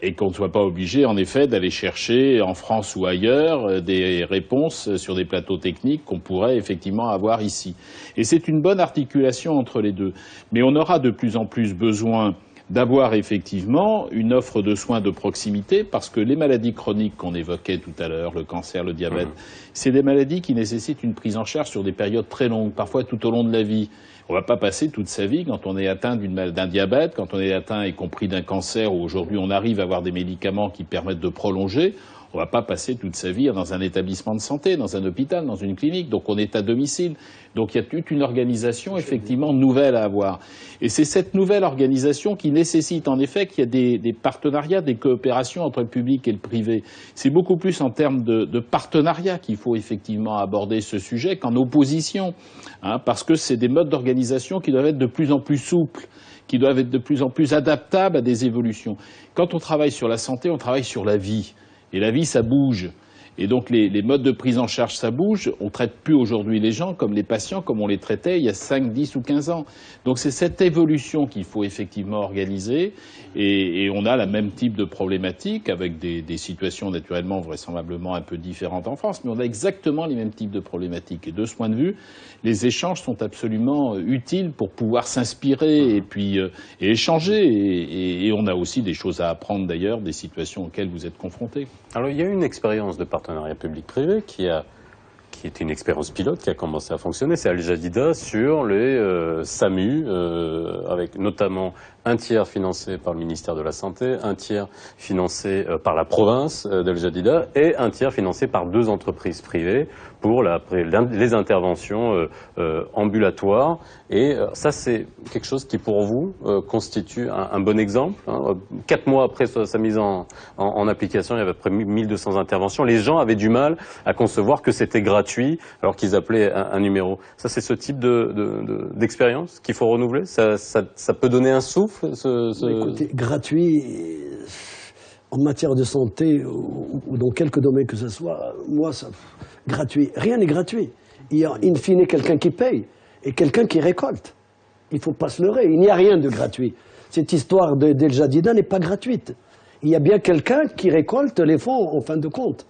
Et qu'on ne soit pas obligé, en effet, d'aller chercher en France ou ailleurs des réponses sur des plateaux techniques qu'on pourrait effectivement avoir ici. Et c'est une bonne articulation entre les deux. Mais on aura de plus en plus besoin d'avoir effectivement une offre de soins de proximité parce que les maladies chroniques qu'on évoquait tout à l'heure, le cancer, le diabète, c'est des maladies qui nécessitent une prise en charge sur des périodes très longues, parfois tout au long de la vie. On ne va pas passer toute sa vie quand on est atteint d'un diabète, quand on est atteint y compris d'un cancer où aujourd'hui on arrive à avoir des médicaments qui permettent de prolonger. On ne va pas passer toute sa vie dans un établissement de santé, dans un hôpital, dans une clinique, donc on est à domicile. Donc il y a toute une organisation effectivement nouvelle à avoir. Et c'est cette nouvelle organisation qui nécessite en effet qu'il y ait des partenariats, des coopérations entre le public et le privé. C'est beaucoup plus en termes de partenariat qu'il faut effectivement aborder ce sujet qu'en opposition, parce que c'est des modes d'organisation qui doivent être de plus en plus souples, qui doivent être de plus en plus adaptables à des évolutions. Quand on travaille sur la santé, on travaille sur la vie. Et la vie, ça bouge. Et donc les modes de prise en charge, ça bouge. On ne traite plus aujourd'hui les gens comme les patients, comme on les traitait il y a 5, 10 ou 15 ans. Donc c'est cette évolution qu'il faut effectivement organiser. Et on a le même type de problématique avec des situations naturellement vraisemblablement un peu différentes en France. Mais on a exactement les mêmes types de problématiques. Et de ce point de vue, les échanges sont absolument utiles pour pouvoir s'inspirer et puis et échanger. Et on a aussi des choses à apprendre d'ailleurs des situations auxquelles vous êtes confrontés. Alors il y a une expérience de partenariat public-privé qui est une expérience pilote qui a commencé à fonctionner. C'est Al Jadida sur les SAMU, avec notamment un tiers financé par le ministère de la Santé, un tiers financé par la province d'Al Jadida et un tiers financé par 2 entreprises privées pour les interventions ambulatoires. Et ça, c'est quelque chose qui, pour vous, constitue un bon exemple. 4 mois après sa mise en application, il y avait près de 1200 interventions. Les gens avaient du mal à concevoir que c'était gratuit alors qu'ils appelaient un numéro. Ça, c'est ce type d'expérience qu'il faut renouveler. Ça peut donner un souffle. Écoutez, gratuit en matière de santé ou dans quelque domaine que ce soit, moi, gratuit. Rien n'est gratuit. Il y a in fine quelqu'un qui paye et quelqu'un qui récolte. Il ne faut pas se leurrer. Il n'y a rien de gratuit. Cette histoire d'El Jadida n'est pas gratuite. Il y a bien quelqu'un qui récolte les fonds en fin de compte.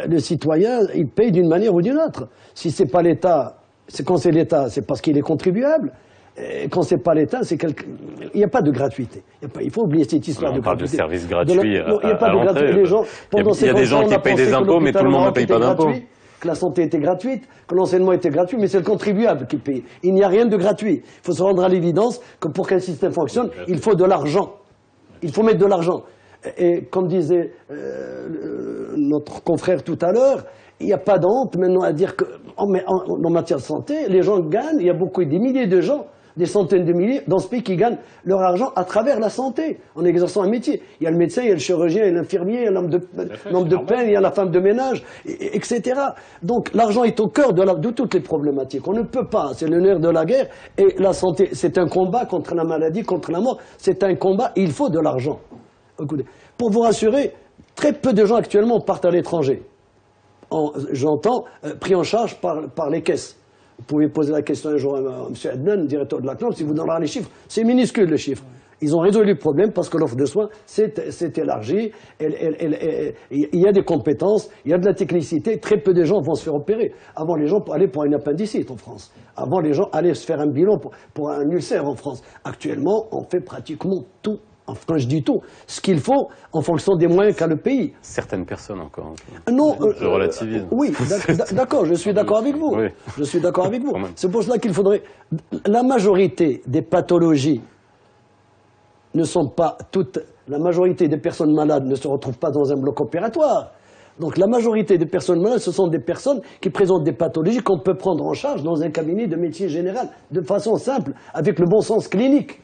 Le citoyen, il paye d'une manière ou d'une autre. Si c'est pas l'État, quand c'est l'État, c'est parce qu'il est contribuable. Et quand c'est pas l'État, il n'y a pas de gratuité. Il faut oublier cette histoire de gratuité. On parle de services gratuits il n'y a pas de gratuité. Les gens, il y a des gens qui payent des impôts, mais tout le monde ne paye pas d'impôts. Que la santé était gratuite, que l'enseignement était gratuit, mais c'est le contribuable qui paye. Il n'y a rien de gratuit. Il faut se rendre à l'évidence que pour qu'un système fonctionne, il faut de l'argent. Il faut mettre de l'argent. Et comme disait notre confrère tout à l'heure, il n'y a pas de honte maintenant à dire qu'en matière de santé, les gens gagnent, il y a des milliers de gens, des centaines de milliers dans ce pays qui gagnent leur argent à travers la santé, en exerçant un métier. Il y a le médecin, il y a le chirurgien, il y a l'infirmier, il y a l'homme de pain, il y a la femme de ménage, etc. Donc l'argent est au cœur de toutes les problématiques. On ne peut pas, c'est le nerf de la guerre, et la santé, c'est un combat contre la maladie, contre la mort, c'est un combat, il faut de l'argent. Écoutez, pour vous rassurer, très peu de gens actuellement partent à l'étranger. J'entends, pris en charge par les caisses. Vous pouvez poser la question un jour à M. Adnan, directeur de la CNOM, si vous donnera les chiffres. C'est minuscule, les chiffres. Ils ont résolu le problème parce que l'offre de soins s'est élargie. Il y a des compétences, il y a de la technicité. Très peu de gens vont se faire opérer. Avant, les gens allaient pour une appendicite en France. Avant, les gens allaient se faire un bilan pour un ulcère en France. Actuellement, on fait pratiquement tout. Quand je dis tout, ce qu'il faut en fonction des moyens qu'a le pays. Certaines personnes encore. Non, je relativise. Oui, d'accord, je suis d'accord avec vous. Oui. Je suis d'accord avec vous. C'est pour cela qu'il faudrait... La majorité des pathologies ne sont pas toutes... La majorité des personnes malades ne se retrouvent pas dans un bloc opératoire. Donc la majorité des personnes malades, ce sont des personnes qui présentent des pathologies qu'on peut prendre en charge dans un cabinet de médecine générale, de façon simple, avec le bon sens clinique.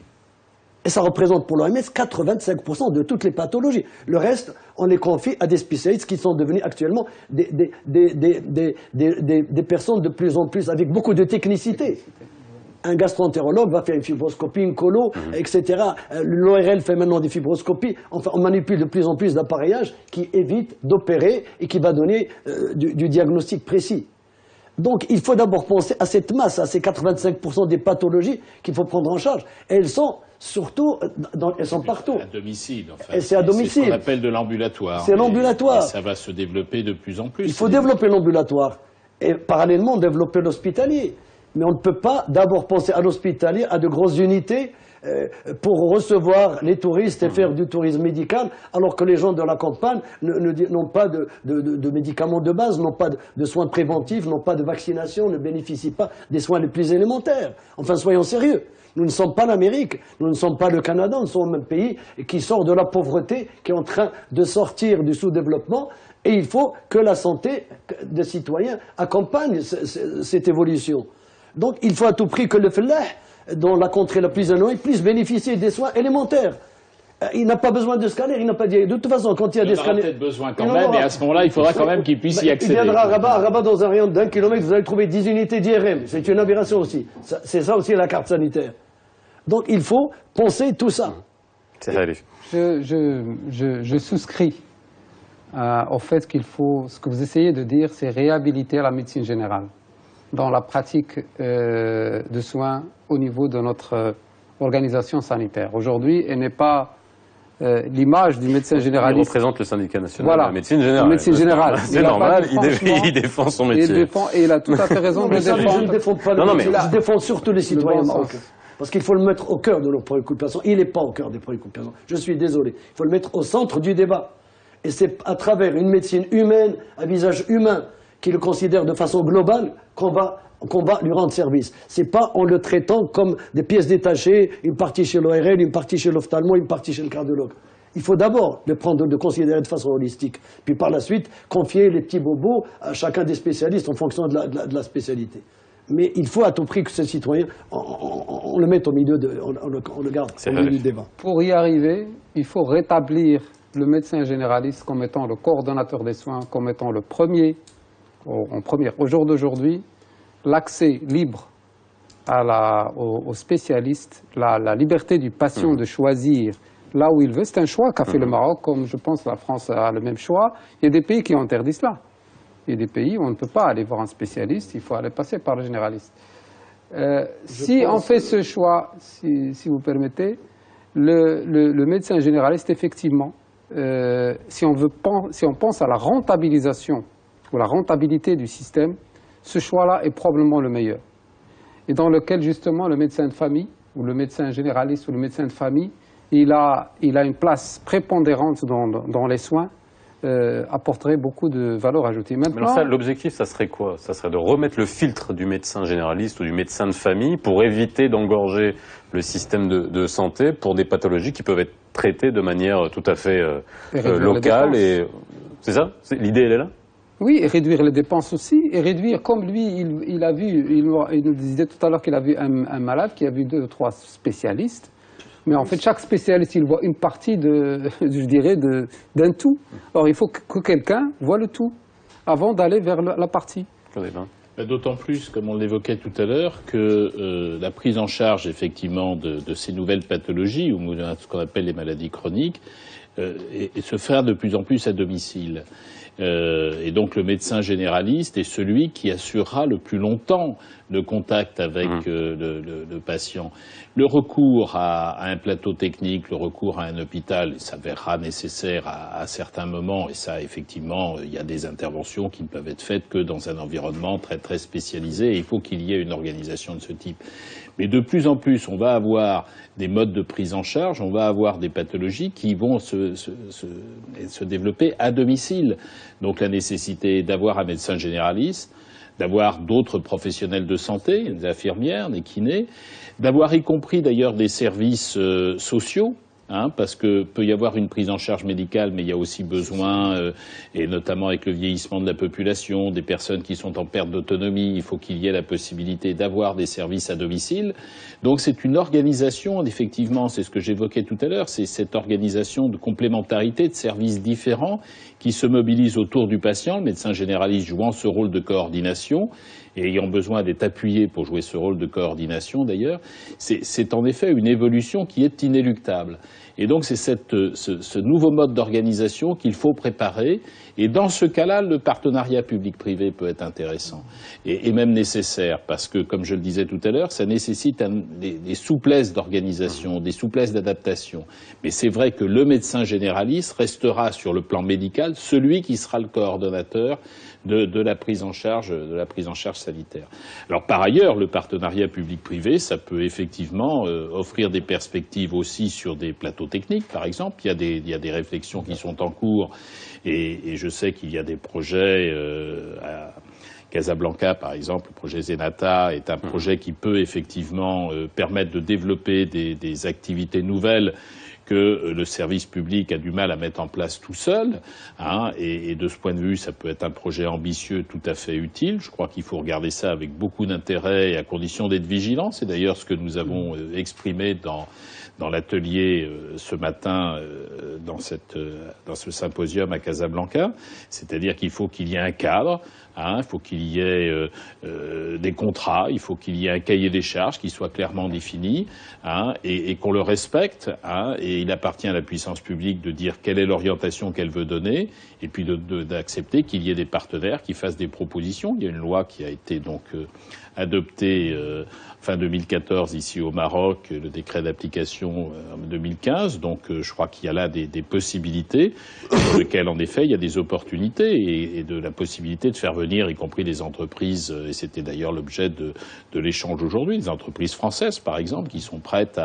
Et ça représente pour l'OMS 85% de toutes les pathologies. Le reste, on les confie à des spécialistes qui sont devenus actuellement des personnes de plus en plus avec beaucoup de technicité. Un gastroentérologue va faire une fibroscopie, une colo, etc. L'ORL fait maintenant des fibroscopies. Enfin, on manipule de plus en plus d'appareillages qui évitent d'opérer et qui va donner du diagnostic précis. Donc, il faut d'abord penser à cette masse, à ces 85% des pathologies qu'il faut prendre en charge. Et elles sont surtout, elles sont partout. À domicile, enfin. Et c'est à domicile. C'est ce qu'on appelle de l'ambulatoire. C'est l'ambulatoire. Et ça va se développer de plus en plus. Il faut développer l'ambulatoire. Et parallèlement, développer l'hospitalier. Mais on ne peut pas d'abord penser à l'hospitalier, à de grosses unités, pour recevoir les touristes et faire du tourisme médical, alors que les gens de la campagne n'ont pas de médicaments de base, n'ont pas de soins préventifs, n'ont pas de vaccination, ne bénéficient pas des soins les plus élémentaires. Enfin, soyons sérieux. Nous ne sommes pas l'Amérique, nous ne sommes pas le Canada, nous sommes un pays qui sort de la pauvreté, qui est en train de sortir du sous-développement, et il faut que la santé des citoyens accompagne cette évolution. Donc, il faut à tout prix que le fellah, dont la contrée la plus éloignée, puisse bénéficier des soins élémentaires. Il n'a pas besoin de scanner, il n'a pas dit. De toute façon, quand il y a des scanners... Il aura peut-être besoin quand même, et à ce moment-là, il faudra quand même qu'il puisse y accéder. Il viendra à Rabat, dans un rayon d'1 kilomètre, vous allez trouver 10 unités d'IRM. C'est une aberration aussi. C'est ça aussi la carte sanitaire. Donc, il faut penser tout ça. Je souscris au fait qu'il faut... Ce que vous essayez de dire, c'est réhabiliter la médecine générale dans la pratique de soins au niveau de notre organisation sanitaire. Aujourd'hui, elle n'est pas l'image du médecin généraliste. Il représente le syndicat national de la médecine générale. Médecine générale. C'est normal, il défend son métier. Et il a tout à fait raison de le défendre. Je ne défends pas le métier, je défends surtout les citoyens marocains. Parce qu'il faut le mettre au cœur de nos préoccupations. Il n'est pas au cœur des préoccupations. Je suis désolé. Il faut le mettre au centre du débat. Et c'est à travers une médecine humaine, un visage humain, qui le considère de façon globale, qu'on va lui rendre service. C'est pas en le traitant comme des pièces détachées, une partie chez l'ORL, une partie chez l'ophtalmo, une partie chez le cardiologue. Il faut d'abord le considérer de façon holistique. Puis par la suite, confier les petits bobos à chacun des spécialistes en fonction de la spécialité. Mais il faut à tout prix que ce citoyen, on le mette au milieu, on le garde au milieu du débat. Pour y arriver, il faut rétablir le médecin généraliste comme étant le coordonnateur des soins, comme étant le premier, au jour d'aujourd'hui, l'accès libre aux spécialistes, la liberté du patient de choisir là où il veut. C'est un choix qu'a fait le Maroc, comme je pense la France a le même choix. Il y a des pays qui interdisent cela. Il y a des pays où on ne peut pas aller voir un spécialiste, il faut aller passer par le généraliste. Si on fait ce choix, si vous permettez, le médecin généraliste, effectivement, si on pense à la rentabilisation ou la rentabilité du système, ce choix-là est probablement le meilleur. Et dans lequel, justement, le médecin de famille, ou le médecin généraliste, ou le médecin de famille, il a une place prépondérante dans les soins, apporterait beaucoup de valeur ajoutée. Mais Maintenant, alors ça, l'objectif, ça serait quoi? Ça serait de remettre le filtre du médecin généraliste ou du médecin de famille pour éviter d'engorger le système de santé pour des pathologies qui peuvent être traitées de manière tout à fait locale. C'est ça? L'idée, elle est là? oui, et réduire les dépenses aussi, et réduire, comme lui, il a vu, il nous disait tout à l'heure qu'il a vu un malade qui a vu 2 ou 3 spécialistes, mais en fait, chaque spécialiste, il voit une partie je dirais, d'un tout. Or, il faut que quelqu'un voit le tout avant d'aller vers la partie. D'autant plus, comme on l'évoquait tout à l'heure, que la prise en charge, effectivement, de ces nouvelles pathologies, ou ce qu'on appelle les maladies chroniques, se fait de plus en plus à domicile. Et donc le médecin généraliste est celui qui assurera le plus longtemps le contact avec le patient. Le recours à un plateau technique, le recours à un hôpital s'avérera nécessaire à certains moments, et ça, effectivement, il y a des interventions qui ne peuvent être faites que dans un environnement très très spécialisé, et il faut qu'il y ait une organisation de ce type. Mais de plus en plus, on va avoir des modes de prise en charge, on va avoir des pathologies qui vont se développer à domicile. Donc la nécessité d'avoir un médecin généraliste, d'avoir d'autres professionnels de santé, des infirmières, des kinés, d'avoir y compris d'ailleurs des services sociaux, parce que peut y avoir une prise en charge médicale, mais il y a aussi besoin, et notamment avec le vieillissement de la population, des personnes qui sont en perte d'autonomie, il faut qu'il y ait la possibilité d'avoir des services à domicile. Donc c'est une organisation, effectivement, c'est ce que j'évoquais tout à l'heure, c'est cette organisation de complémentarité de services différents qui se mobilisent autour du patient, le médecin généraliste jouant ce rôle de coordination, et ayant besoin d'être appuyé pour jouer ce rôle de coordination d'ailleurs, c'est en effet une évolution qui est inéluctable. Et donc c'est ce nouveau mode d'organisation qu'il faut préparer, et dans ce cas-là, le partenariat public-privé peut être intéressant, et même nécessaire, parce que, comme je le disais tout à l'heure, ça nécessite des souplesses d'organisation, des souplesses d'adaptation. Mais c'est vrai que le médecin généraliste restera sur le plan médical celui qui sera le coordonnateur de la prise en charge sanitaire. Alors par ailleurs, le partenariat public-privé, ça peut effectivement offrir des perspectives aussi sur des plateaux techniques, par exemple. Il y a des réflexions qui sont en cours, et je sais qu'il y a des projets à Casablanca, par exemple. Le projet Zenata est un projet qui peut effectivement permettre de développer des activités nouvelles que le service public a du mal à mettre en place tout seul, et de ce point de vue, ça peut être un projet ambitieux tout à fait utile. Je crois qu'il faut regarder ça avec beaucoup d'intérêt et à condition d'être vigilant. C'est d'ailleurs ce que nous avons exprimé dans l'atelier ce matin dans ce symposium à Casablanca, c'est-à-dire qu'il faut qu'il y ait un cadre, il faut qu'il y ait des contrats, il faut qu'il y ait un cahier des charges qui soit clairement défini, et qu'on le respecte, et il appartient à la puissance publique de dire quelle est l'orientation qu'elle veut donner, et puis d'accepter qu'il y ait des partenaires qui fassent des propositions. Il y a une loi qui a été donc adoptée fin 2014 ici au Maroc, le décret d'application en 2015, donc je crois qu'il y a là des possibilités sur lesquelles en effet il y a des opportunités, et de la possibilité de faire venir y compris des entreprises, et c'était d'ailleurs l'objet de l'échange aujourd'hui, des entreprises françaises par exemple qui sont prêtes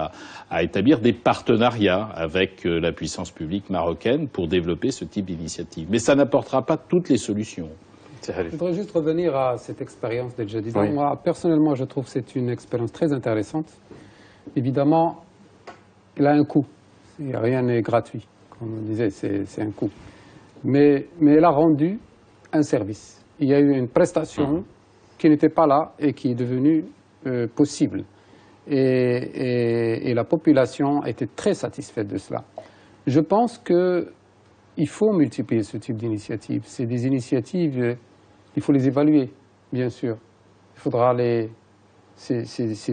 à établir des partenariats avec la puissance publique marocaine pour développer ce type d'initiative. Mais ça n'apportera pas toutes les solutions. Je voudrais juste revenir à cette expérience d'El Jadid. Oui. Moi, personnellement, je trouve que c'est une expérience très intéressante. Évidemment, elle a un coût. Rien n'est gratuit. Comme on disait, c'est un coût. Mais elle a rendu un service. Il y a eu une prestation qui n'était pas là et qui est devenue possible. Et la population était très satisfaite de cela. Je pense qu'il faut multiplier ce type d'initiatives. C'est des initiatives, il faut les évaluer, bien sûr. Il faudra c'est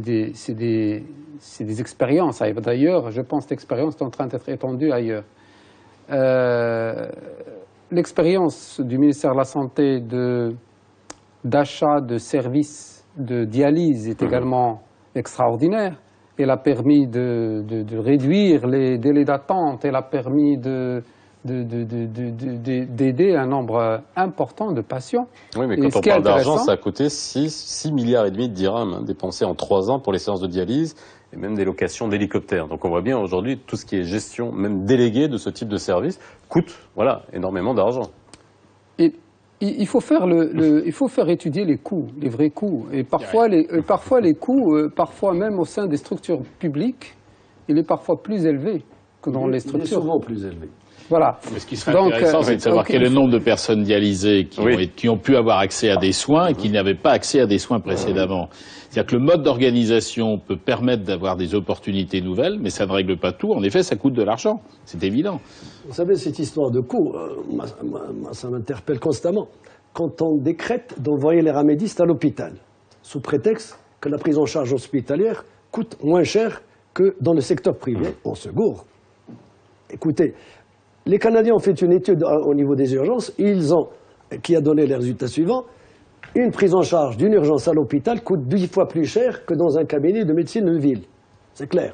des expériences. D'ailleurs, je pense que l'expérience est en train d'être étendue ailleurs. L'expérience du ministère de la Santé d'achat de services de dialyse est également extraordinaire. Elle a permis de réduire les délais d'attente, elle a permis de d'aider un nombre important de patients. Oui, mais Et quand ce on qui est parle d'argent, intéressant- ça a coûté 6 milliards et demi de dirhams dépensés en 3 ans pour les séances de dialyse et même des locations d'hélicoptères. Donc on voit bien aujourd'hui tout ce qui est gestion, même déléguée de ce type de service, coûte énormément d'argent. Et il faut faire il faut faire étudier les coûts, les vrais coûts. Et parfois, les coûts, parfois même au sein des structures publiques, il est parfois plus élevé que dans les Il est structures. souvent plus élevé. Voilà. Mais ce qui serait Donc, intéressant, c'est de savoir donc, quel est il le faut- nombre de personnes dialysées qui ont pu avoir accès à des soins et qui n'avaient pas accès à des soins précédemment. C'est-à-dire que le mode d'organisation peut permettre d'avoir des opportunités nouvelles, mais ça ne règle pas tout. En effet, ça coûte de l'argent. C'est évident. Vous savez, cette histoire de coût, moi, ça m'interpelle constamment. Quand on décrète d'envoyer les ramédistes à l'hôpital, sous prétexte que la prise en charge hospitalière coûte moins cher que dans le secteur privé, on se gourre. Écoutez, les Canadiens ont fait une étude au niveau des urgences, qui a donné les résultats suivants. Une prise en charge d'une urgence à l'hôpital coûte 10 fois plus cher que dans un cabinet de médecine de ville. C'est clair.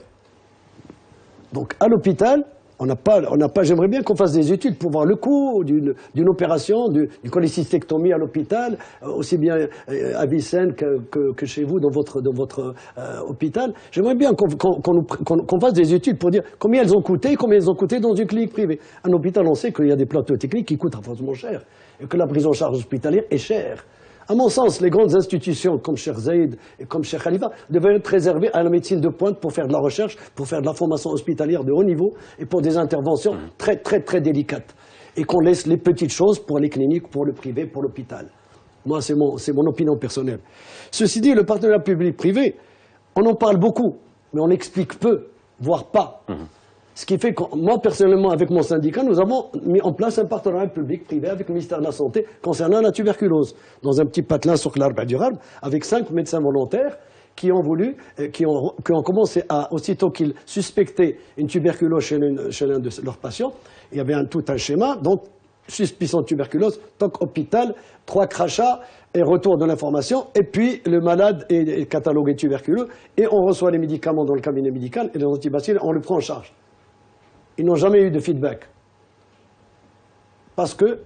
Donc à l'hôpital, j'aimerais bien qu'on fasse des études pour voir le coût d'une opération, d'une cholécystectomie à l'hôpital, aussi bien à Vicenne que chez vous dans votre hôpital. J'aimerais bien qu'on fasse des études pour dire combien elles ont coûté dans une clinique privée. Un hôpital, on sait qu'il y a des plateaux techniques qui coûtent affreusement cher et que la prise en charge hospitalière est chère. À mon sens, les grandes institutions comme Cheikh Zayed et comme Cheikh Khalifa devraient être réservées à la médecine de pointe pour faire de la recherche, pour faire de la formation hospitalière de haut niveau et pour des interventions très, très, très délicates. Et qu'on laisse les petites choses pour les cliniques, pour le privé, pour l'hôpital. Moi, c'est mon opinion personnelle. Ceci dit, le partenariat public-privé, on en parle beaucoup, mais on explique peu, voire pas. Ce qui fait que moi, personnellement, avec mon syndicat, nous avons mis en place un partenariat public-privé avec le ministère de la Santé concernant la tuberculose, dans un petit patelin sur l'arbre durable, avec 5 médecins volontaires qui ont commencé à, aussitôt qu'ils suspectaient une tuberculose chez l'un de leurs patients, il y avait tout un schéma, donc suspicion de tuberculose, toc hôpital, 3 crachats, et retour de l'information, et puis le malade est catalogué tuberculeux, et on reçoit les médicaments dans le cabinet médical, et les antibacilles, on le prend en charge. Ils n'ont jamais eu de feedback. Parce que,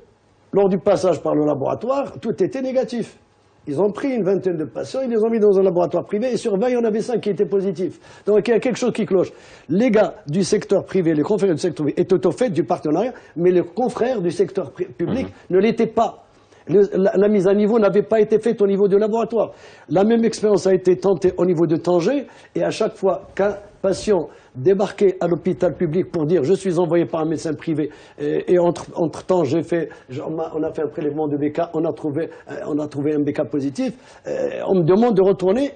lors du passage par le laboratoire, tout était négatif. Ils ont pris une vingtaine de patients, ils les ont mis dans un laboratoire privé, et sur 20, il y en avait 5 qui étaient positifs. Donc il y a quelque chose qui cloche. Les gars du secteur privé, les confrères du secteur privé, étaient au fait du partenariat, mais les confrères du secteur public ne l'étaient pas. La mise à niveau n'avait pas été faite au niveau du laboratoire. La même expérience a été tentée au niveau de Tanger, et à chaque fois qu'un patient débarquait à l'hôpital public pour dire « je suis envoyé par un médecin privé » et entre-temps on a fait un prélèvement de BK, on a trouvé un BK positif, on me demande de retourner.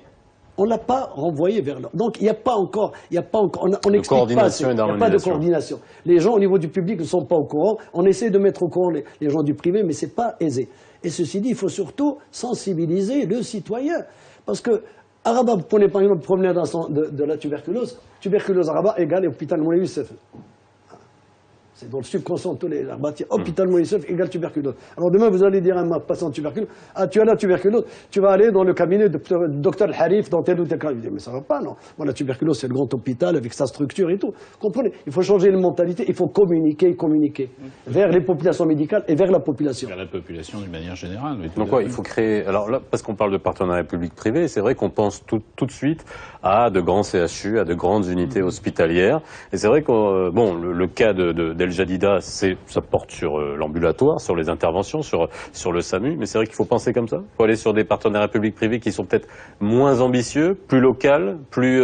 On ne l'a pas renvoyé vers là. Donc il n'y a pas encore, on n'explique pas, il n'y a pas de coordination. Les gens au niveau du public ne sont pas au courant. On essaie de mettre au courant les gens du privé, mais ce n'est pas aisé. Et ceci dit, il faut surtout sensibiliser le citoyen. Parce que à Rabat, vous prenez par exemple le problème de la tuberculose. Tuberculose à Rabat égale hôpital Moulay Youssef. C'est dans le subconscient de tous les Rabatiens. Hôpital Moulay Youssef égale tuberculose. Alors demain, vous allez dire à un patient tuberculose, ah, tu as la tuberculose, tu vas aller dans le cabinet de docteur Harif dans tel ou tel cas. Il dit, mais ça ne va pas, non. Moi, la tuberculose, c'est le grand hôpital avec sa structure et tout. Comprenez? Il faut changer de mentalité, il faut communiquer vers les populations médicales et vers la population. Vers la population d'une manière générale. Donc il faut créer... Alors là, parce qu'on parle de partenariat public-privé, c'est vrai qu'on pense tout de suite à de grands CHU, à de grandes unités hospitalières. Et c'est vrai que le cas d'El Jadida, ça porte sur l'ambulatoire, sur les interventions, sur le SAMU. Mais c'est vrai qu'il faut penser comme ça. Il faut aller sur des partenariats publics-privés qui sont peut-être moins ambitieux, plus locaux, plus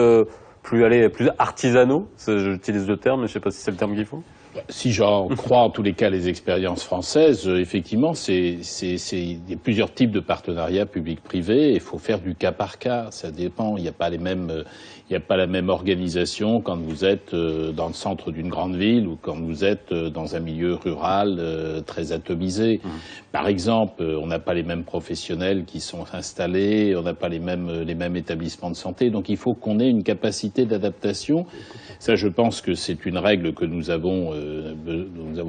artisanaux. J'utilise le terme, mais je ne sais pas si c'est le terme qu'il faut. Si j'en crois en tous les cas les expériences françaises, effectivement, il y a plusieurs types de partenariats public-privé. Il faut faire du cas par cas. Ça dépend. Il n'y a pas la même organisation quand vous êtes dans le centre d'une grande ville ou quand vous êtes dans un milieu rural très atomisé. Par exemple, on n'a pas les mêmes professionnels qui sont installés, on n'a pas les mêmes établissements de santé. Donc il faut qu'on ait une capacité d'adaptation Ça, je pense que c'est une règle que nous avons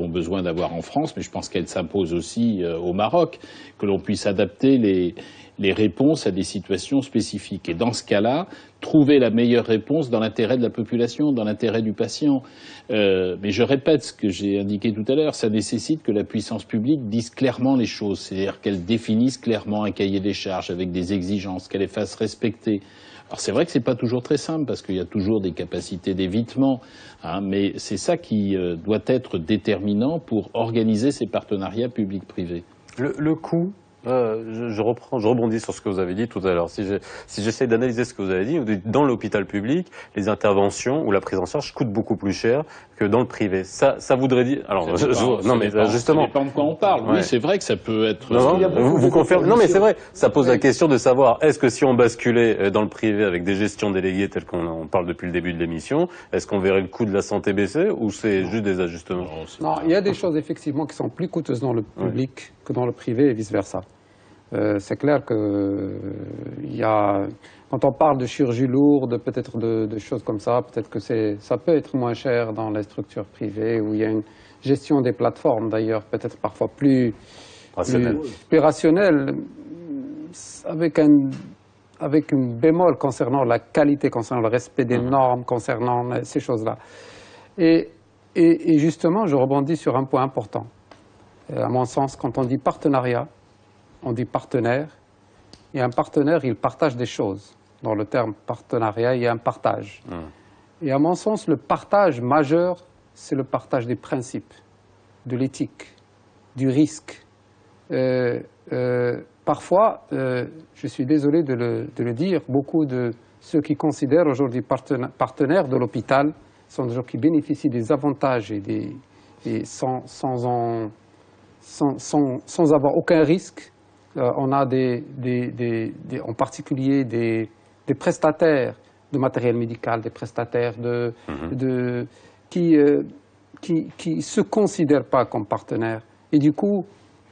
besoin d'avoir en France, mais je pense qu'elle s'impose aussi au Maroc, que l'on puisse adapter les réponses à des situations spécifiques. Et dans ce cas-là, trouver la meilleure réponse dans l'intérêt de la population, dans l'intérêt du patient. Mais je répète ce que j'ai indiqué tout à l'heure, ça nécessite que la puissance publique dise clairement les choses, c'est-à-dire qu'elle définisse clairement un cahier des charges avec des exigences, qu'elle les fasse respecter. Alors c'est vrai que c'est pas toujours très simple parce qu'il y a toujours des capacités d'évitement, hein, mais c'est ça qui doit être déterminant pour organiser ces partenariats publics-privés. Le coût, je rebondis sur ce que vous avez dit tout à l'heure. Si j'essaie d'analyser ce que vous avez dit, dans l'hôpital public, les interventions ou la prise en charge coûtent beaucoup plus cher que dans le privé. Ça voudrait dire. Alors, justement. Ça dépend de quoi on parle. Ouais. Oui, c'est vrai que ça peut être. Vous confirmez. Non, mais c'est vrai. Ça pose la question de savoir est-ce que si on basculait dans le privé avec des gestions déléguées telles qu'on en parle depuis le début de l'émission, est-ce qu'on verrait le coût de la santé baisser ou c'est juste des ajustements? Non, il y a des choses effectivement qui sont plus coûteuses dans le public que dans le privé et vice versa. C'est clair que quand on parle de chirurgie lourde, peut-être de choses comme ça, peut-être que ça peut être moins cher dans les structures privées où il y a une gestion des plateformes d'ailleurs peut-être parfois plus rationnelle, avec une bémol concernant la qualité, concernant le respect des normes, concernant ces choses-là. Et justement, je rebondis sur un point important. À mon sens, quand on dit partenariat, on dit partenaire, et un partenaire, il partage des choses. Dans le terme partenariat, il y a un partage. Et à mon sens, le partage majeur, c'est le partage des principes, de l'éthique, du risque. Parfois, je suis désolé de le dire, beaucoup de ceux qui considèrent aujourd'hui partenaires de l'hôpital sont des gens qui bénéficient des avantages et sans avoir aucun risque. On a en particulier des prestataires de matériel médical, des prestataires qui se considèrent pas comme partenaires. Et du coup,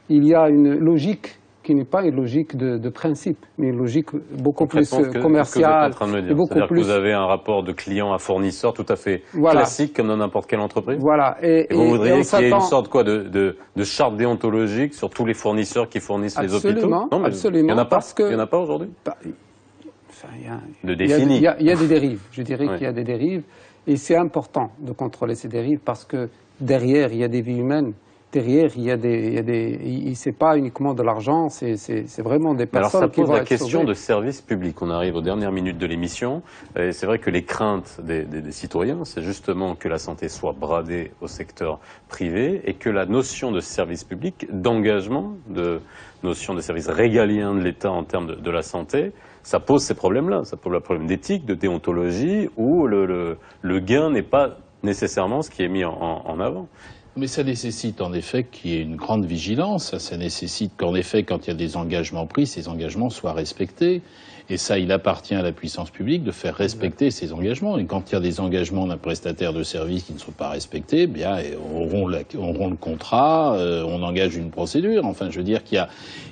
il y a une logique qui n'est pas une logique de principe, mais une logique beaucoup plus commerciale. C'est-à-dire que vous avez un rapport de client à fournisseur tout à fait classique comme dans n'importe quelle entreprise. Voilà. Et vous voudriez qu'il y ait une sorte de charte déontologique sur tous les fournisseurs qui fournissent les hôpitaux? Non, mais absolument. Il n'y en a pas, il y en a pas aujourd'hui. Il y a des dérives. Je dirais qu'il y a des dérives, et c'est important de contrôler ces dérives parce que derrière il y a des vies humaines. Derrière, c'est pas uniquement de l'argent, c'est vraiment des personnes qui vont être sauvées. Alors ça pose la question de service public. On arrive aux dernières minutes de l'émission. Et c'est vrai que les craintes des citoyens, c'est justement que la santé soit bradée au secteur privé et que la notion de service public, d'engagement, de notion de service régalien de l'État en termes de la santé, ça pose ces problèmes-là. Ça pose le problème d'éthique, de déontologie, où le gain n'est pas nécessairement ce qui est mis en avant. Mais ça nécessite en effet qu'il y ait une grande vigilance, ça nécessite qu'en effet, quand il y a des engagements pris, ces engagements soient respectés. Et ça, il appartient à la puissance publique de faire respecter ces engagements. Et quand il y a des engagements d'un prestataire de service qui ne sont pas respectés, eh bien, on rompt le contrat, on engage une procédure. Enfin, je veux dire qu'il y a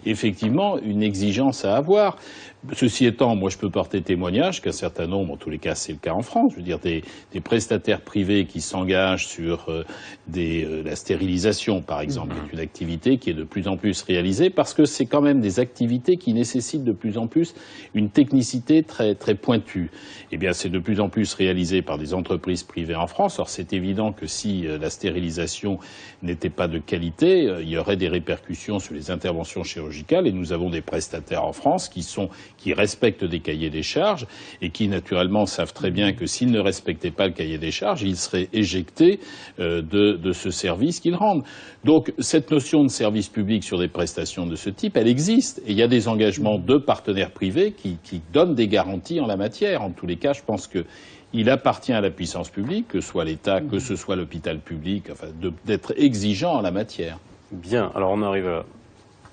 effectivement une exigence à avoir. Ceci étant, moi je peux porter témoignage qu'un certain nombre, en tous les cas c'est le cas en France, je veux dire des prestataires privés qui s'engagent sur la stérilisation par exemple, qui est une activité qui est de plus en plus réalisée parce que c'est quand même des activités qui nécessitent de plus en plus une technicité très, très pointue. Eh bien c'est de plus en plus réalisé par des entreprises privées en France. Or c'est évident que si la stérilisation n'était pas de qualité, il y aurait des répercussions sur les interventions chirurgicales et nous avons des prestataires en France qui respectent des cahiers des charges et qui, naturellement, savent très bien que s'ils ne respectaient pas le cahier des charges, ils seraient éjectés de ce service qu'ils rendent. Donc, cette notion de service public sur des prestations de ce type, elle existe. Et il y a des engagements de partenaires privés qui donnent des garanties en la matière. En tous les cas, je pense qu'il appartient à la puissance publique, que ce soit l'État, que ce soit l'hôpital public, enfin, d'être exigeant en la matière. Bien. Alors, on arrive à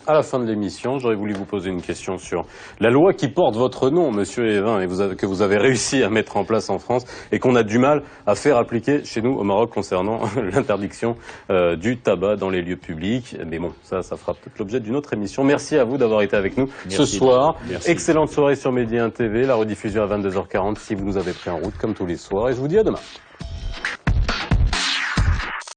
À la fin de l'émission, j'aurais voulu vous poser une question sur la loi qui porte votre nom, Monsieur Evin, et que vous avez réussi à mettre en place en France et qu'on a du mal à faire appliquer chez nous au Maroc concernant l'interdiction du tabac dans les lieux publics. Mais bon, ça fera peut-être l'objet d'une autre émission. Merci à vous d'avoir été avec nous ce soir. Merci. Excellente soirée sur Média TV, la rediffusion à 22h40 si vous nous avez pris en route comme tous les soirs. Et je vous dis à demain.